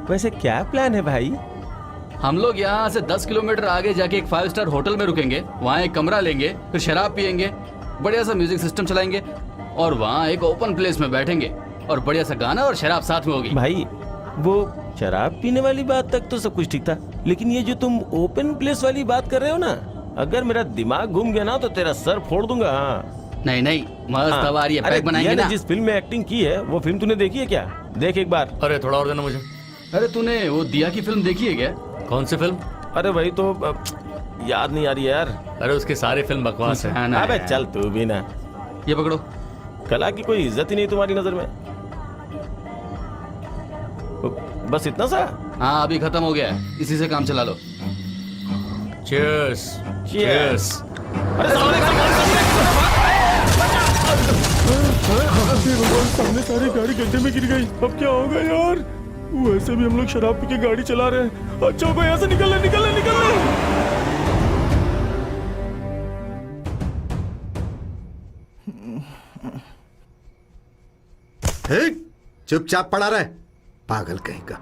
वैसे क्या प्लान है भाई? हम लोग यहाँ से 10 किलोमीटर आगे जाके एक 5 स्टार होटल में रुकेंगे, वहाँ एक कमरा लेंगे, फिर शराब पियेंगे, बढ़िया सा म्यूजिक सिस्टम चलाएंगे और वहाँ एक ओपन प्लेस में बैठेंगे और बढ़िया सा गाना और शराब साथ में होगी। भाई वो शराब पीने वाली बात तक तो सब कुछ ठीक था, लेकिन ये जो तुम ओपन प्लेस वाली बात कर रहे हो ना, अगर मेरा दिमाग घूम गया ना तो तेरा सर फोड़ दूंगा। हाँ नहीं नहीं, मस्त हवा आ रही है, पैक बनाएंगे ना। जिस फिल्म में एक्टिंग की है वो फिल्म तूने देखी है क्या? देख एक बार। अरे थोड़ा और देना मुझे। अरे तूने वो दिया की फिल्म देखी है क्या? कौन सी फिल्म? अरे भाई तो याद नहीं आ रही है यार। अरे उसकी सारी फिल्म बकवास है। अबे चल तू भी ना। ये पकड़ो। कला की कोई इज्जत ही नहीं तुम्हारी नजर में। बस इतना सा? हाँ अभी खत्म हो गया है, इसी से काम चला लो। Cheers. Cheers. सामने सारी गाड़ी गड्ढे में गिर गई, अब क्या होगा यार? वैसे भी हम लोग शराब पी के गाड़ी चला रहे हैं। अच्छा भाई यहाँ से निकल ले, निकल ले, निकल ले। चुपचाप पड़ा रहे, पागल कहीं का।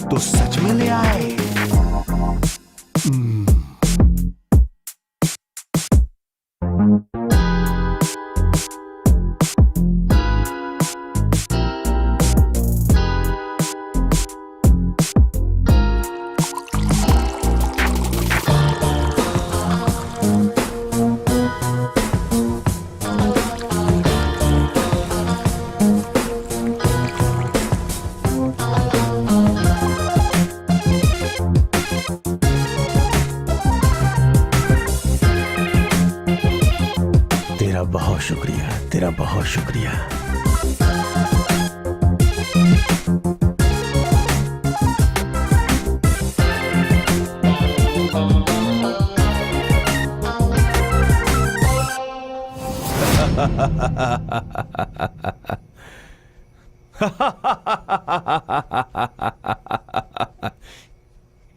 तो सच में ले आए। तेरा बहुत शुक्रिया।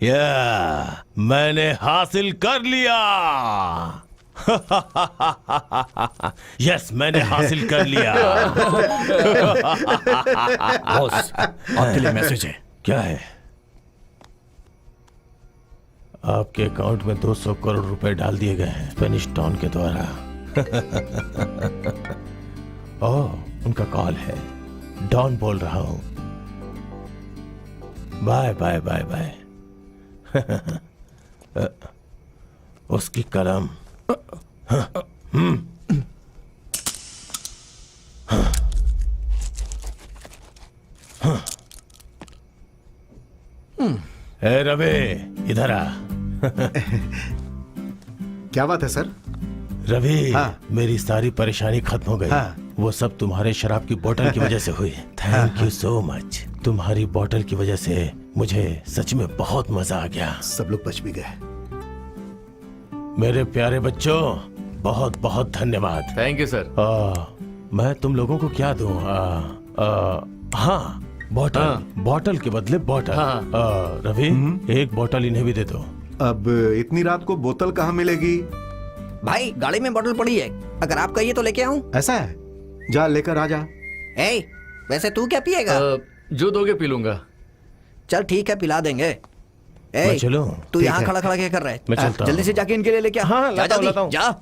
या मैंने हासिल कर लिया। यस, मैंने हासिल कर लिया। बॉस, आपके लिए मैसेज है। क्या है? आपके अकाउंट में 200 करोड़ रुपए डाल दिए गए हैं स्पेनिश डॉन के द्वारा। ओह, उनका कॉल है। डॉन बोल रहा हूं। Bye bye bye bye. उसकी कलम। ए रवि, इधर आ। क्या बात है सर? रवि, हाँ। मेरी सारी परेशानी खत्म हो गई। हाँ। वो सब तुम्हारे शराब की बोतल की वजह से हुई। Thank you so much. तुम्हारी बोतल की वजह से मुझे सच में बहुत मजा आ गया। सब लोग बच भी गए। मेरे प्यारे बच्चों, बहुत बहुत धन्यवाद। Thank you sir. मैं तुम लोगों को क्या दूं? हाँ, बॉटल। हाँ। बॉटल के बदले बॉटल। हाँ। रवि, एक बॉटल इन्हें भी दे दो। अब इतनी रात को बोतल कहाँ मिलेगी? भाई गाड़ी में बोतल पड़ी है, अगर आप कहिए तो लेके आऊं। ऐसा है? जा लेकर आ जा। ए, वैसे तू क्या पिएगा? जो दोगे पी लूंगा। चल ठीक है, पिला देंगे। मैं ए, चलूं? तू ठीक यहाँ है। खड़ा खड़ा क्या कर रहा है? मैं चलता जल्दी हूँ। से जाके इनके लिए लेके आ। हाँ, जा लाता हूँ, जल्दी, लाता हूँ। जा।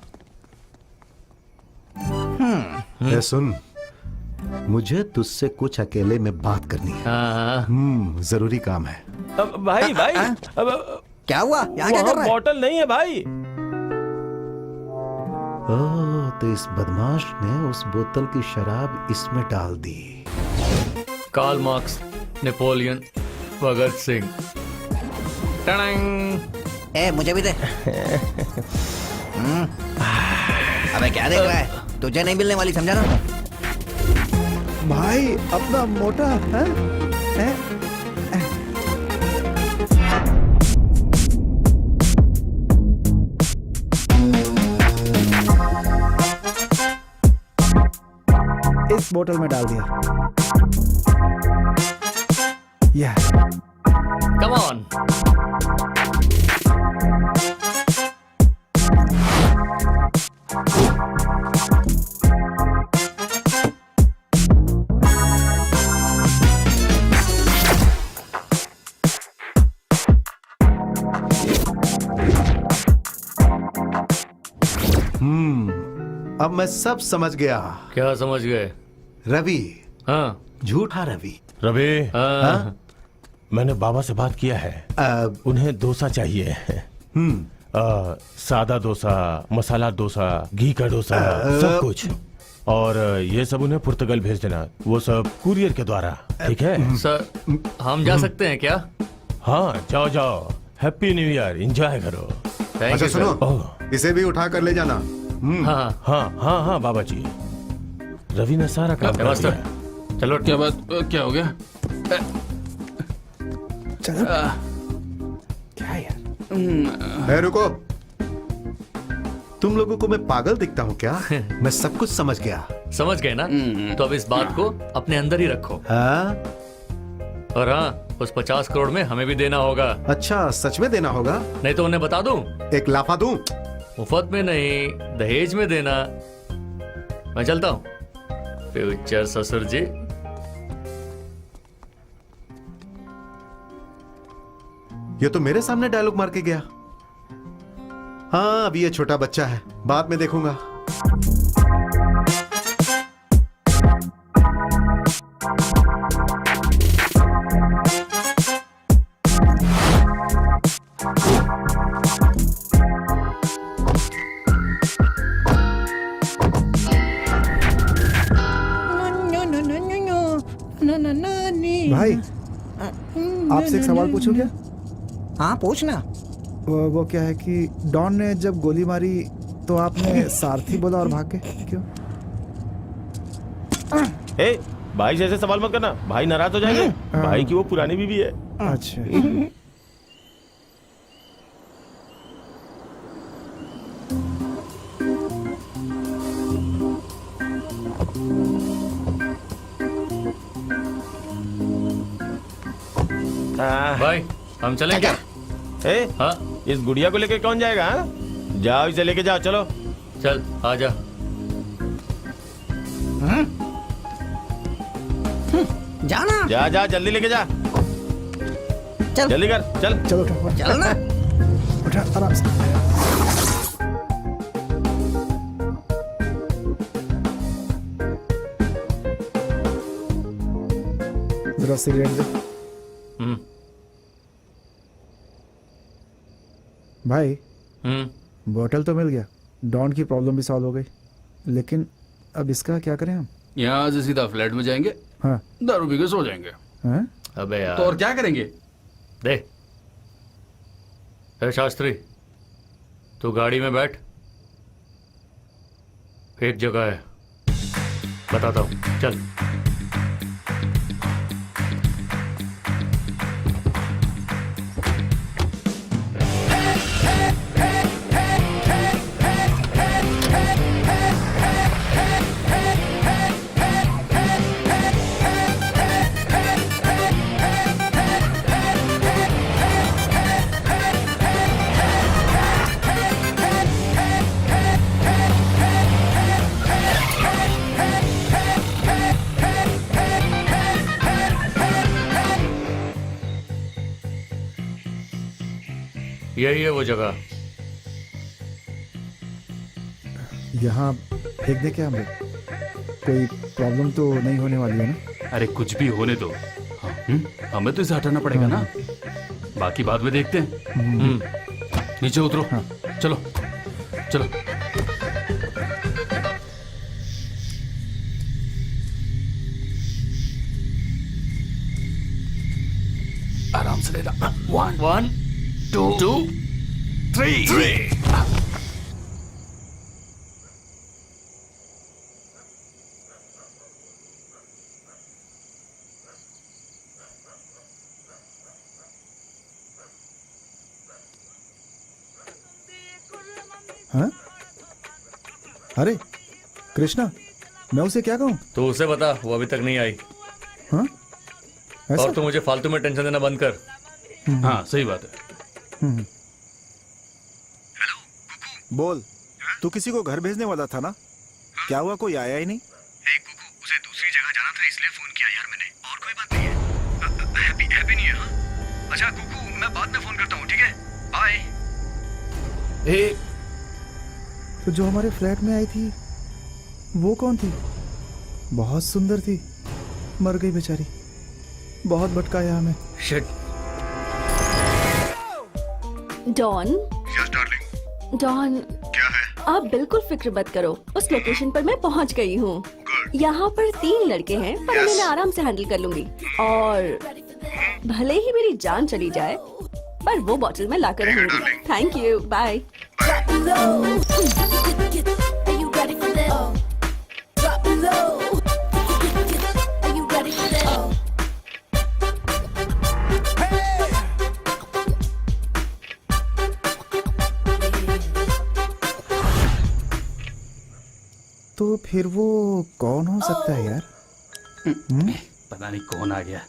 ए, सुन, मुझे तुझसे कुछ अकेले में बात करनी है। हाँ। जरूरी काम है। भाई भाई, अब क्या हुआ? यहाँ क्या कर रहा है? बॉटल नहीं है भाई। ओह, तो इस बदमाश ने उस बोतल की शराब इसमें डाल दी। Karl Marx, Napoleon, Bhagat Singh. टड़ंग। ए, मुझे भी दे। अबे क्या देख रहा है? तुझे नहीं मिलने वाली, समझा ना? भाई अपना मोटा है? इस बोतल में डाल दिया। यह कम ऑन। अब मैं सब समझ गया। क्या समझ गए? रवि, हाँ। झूठा रवि। रवि, हाँ। मैंने बाबा से बात किया है। उन्हें डोसा चाहिए। सादा डोसा, मसाला डोसा, घी का डोसा, सब कुछ। और ये सब उन्हें पुर्तगाल भेज देना, वो सब कुरियर के द्वारा। ठीक है सर, हम जा सकते हैं क्या? हाँ, जाओ जाओ। हैप्पी न्यू ईयर, एंजॉय करो। थैंक अच्छा यू सर। सुनो, इसे भी उठा कर ले जाना। हाँ। हाँ हाँ हाँ बाबा जी, रवि ने सारा काम कर मास्टर, दिया। चलो क्या बात, क्या हो गया? चलो। क्या यार? ए, रुको। तुम लोगों को मैं पागल दिखता हूँ क्या? मैं सब कुछ समझ गया। समझ गए ना? तो अब इस बात को अपने अंदर ही रखो। हाँ? और हाँ, उस 50 करोड़ में हमें भी देना होगा। अच्छा, सच में देना होगा? नहीं तो उन्हें बता दूं? एक लाफा दूं? मुफ्त में नहीं, दहेज में देना। मैं चलता हूँ। फ्यूचर ससुर जी। ये तो मेरे सामने डायलॉग मार के गया। हाँ, अभी ये छोटा बच्चा है, बाद में देखूंगा। भाई आपसे एक सवाल पूछूं क्या? हाँ पूछना। वो क्या है कि डॉन ने जब गोली मारी तो आपने सारथी बोला और भाग के क्यों? ए, भाई से ऐसे सवाल मत करना, भाई नाराज हो जाएंगे। भाई की वो पुरानी बीवी है। अच्छा भाई हम चलें क्या? ए, हाँ इस गुड़िया को लेके कौन जाएगा? हाँ? जाओ इसे लेके जाओ, चलो। चल आजा। जाना जा जा जल्दी लेके जा, चल जल्दी कर, चल। चलो उठा चल ना। उठा आराम से। जरा सिगरेट दे हम्म भाई। बोतल तो मिल गया, डॉन की प्रॉब्लम भी सॉल्व हो गई, लेकिन अब इसका क्या करें हम? यहाँ से सीधा फ्लैट में जाएंगे, हाँ दारू पी के सो जाएंगे। हाँ अबे यार तो और क्या करेंगे? दे। ए शास्त्री, तू गाड़ी में बैठ, एक जगह है बताता हूँ, चल। यही है वो जगह। यहाँ फेंक दे क्या हम लोग? कोई प्रॉब्लम तो नहीं होने वाली है ना? अरे कुछ भी होने दो, हमें तो इसे हटाना पड़ेगा ना, बाकी बाद में देखते हैं। नीचे उतरो, चलो चलो। आराम से लेना। 1 2 3। हाँ? अरे कृष्णा, मैं उसे क्या कहूँ? तो उसे बता, वो अभी तक नहीं आई। हाँ? ऐसा? और तू मुझे फालतू में टेंशन देना बंद कर। हाँ सही बात है। बोल, तू किसी को घर भेजने वाला था ना? क्या हुआ, कोई आया ही नहीं? कुकू, उसे दूसरी जगह जाना था इसलिए फोन किया यार मैंने, और कोई बात नहीं है। हैप्पी नहीं है? हाँ अच्छा कुकू, मैं बाद में फोन करता हूँ, ठीक है, बाय। तो जो हमारे फ्लैट में आई थी वो कौन थी? बहुत सुंदर थी, मर गई बेचारी, बहुत भटकाया हमें। Shit. Don, yes darling. Don, क्या है? आप बिल्कुल फिक्र मत करो, उस लोकेशन पर मैं पहुंच गई हूँ। यहाँ पर 3 लड़के हैं, पर मैं आराम से हैंडल कर लूंगी, और भले ही मेरी जान चली जाए पर वो बॉटल में लाकर रहूंगी। Thank you, bye. तो फिर वो कौन हो सकता है यार? पता नहीं कौन आ गया।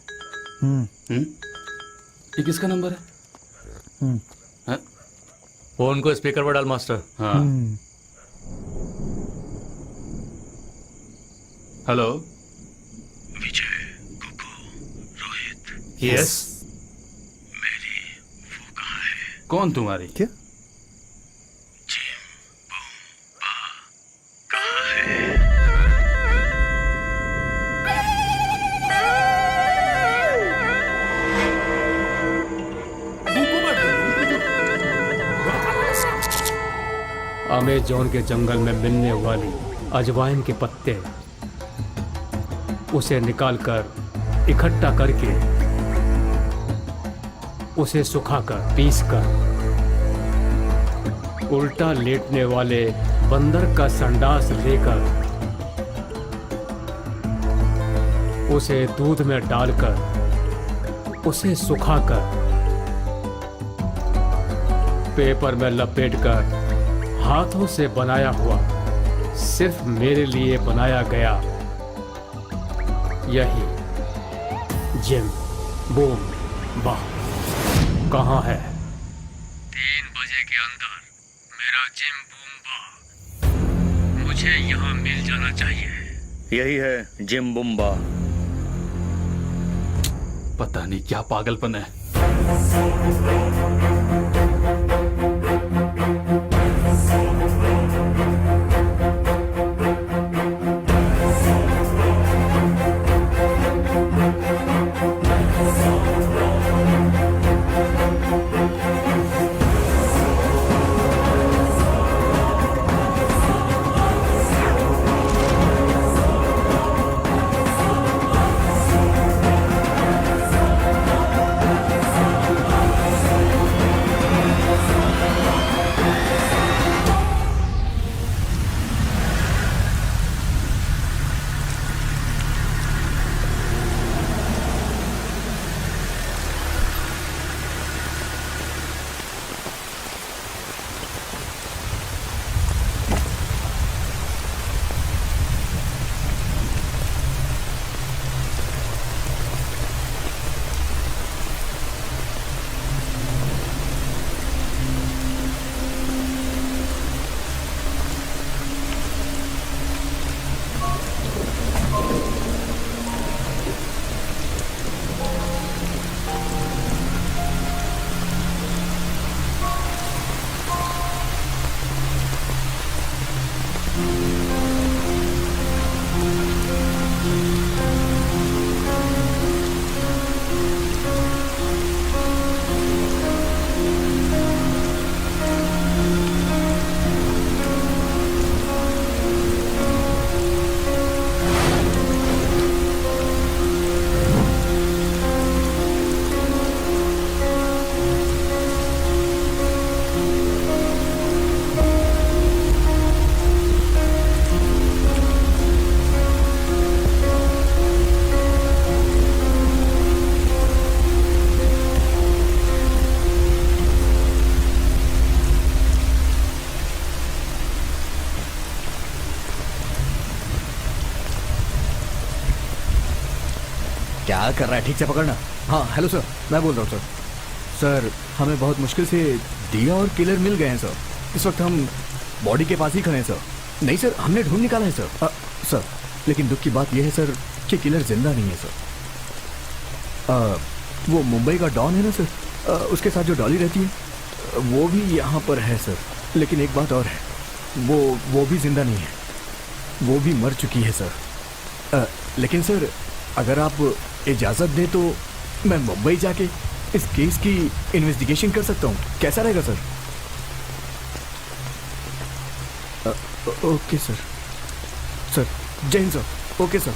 हम्म ये किसका नंबर है? हाँ? फोन को स्पीकर पर डाल मास्टर। हाँ हेलो, विजय, कुकू, रोहित, यस। मेरी वो कहाँ है? कौन तुम्हारी? क्या? अमेज़न के जंगल में मिलने वाली अजवाइन के पत्ते, उसे निकालकर इकट्ठा करके उसे सुखाकर पीसकर उल्टा लेटने वाले बंदर का संडास लेकर उसे दूध में डालकर उसे सुखाकर पेपर में लपेटकर हाथों से बनाया हुआ, सिर्फ मेरे लिए बनाया गया यही जिम बूम बा कहाँ है? 3 बजे के अंदर मेरा जिम बूम बा मुझे यहाँ मिल जाना चाहिए। यही है जिम बुम्बा। पता नहीं क्या पागलपन है। क्या कर रहा है? ठीक से पकड़ना। हाँ हेलो सर, मैं बोल रहा हूँ सर। सर हमें बहुत मुश्किल से दिया और किलर मिल गए हैं सर। इस वक्त हम बॉडी के पास ही खड़े हैं सर। नहीं सर, हमने ढूंढ निकाला है सर। सर लेकिन दुख की बात यह है सर कि किलर जिंदा नहीं है सर। वो मुंबई का डॉन है ना सर, उसके साथ जो डॉली रहती है वो भी यहाँ पर है सर। लेकिन एक बात और है, वो भी जिंदा नहीं है, वो भी मर चुकी है सर। लेकिन सर अगर आप इजाज़त दें तो मैं मुंबई जाके इस केस की इन्वेस्टिगेशन कर सकता हूँ। कैसा रहेगा सर? Okay sir. सर जय हिंद सर। Okay sir.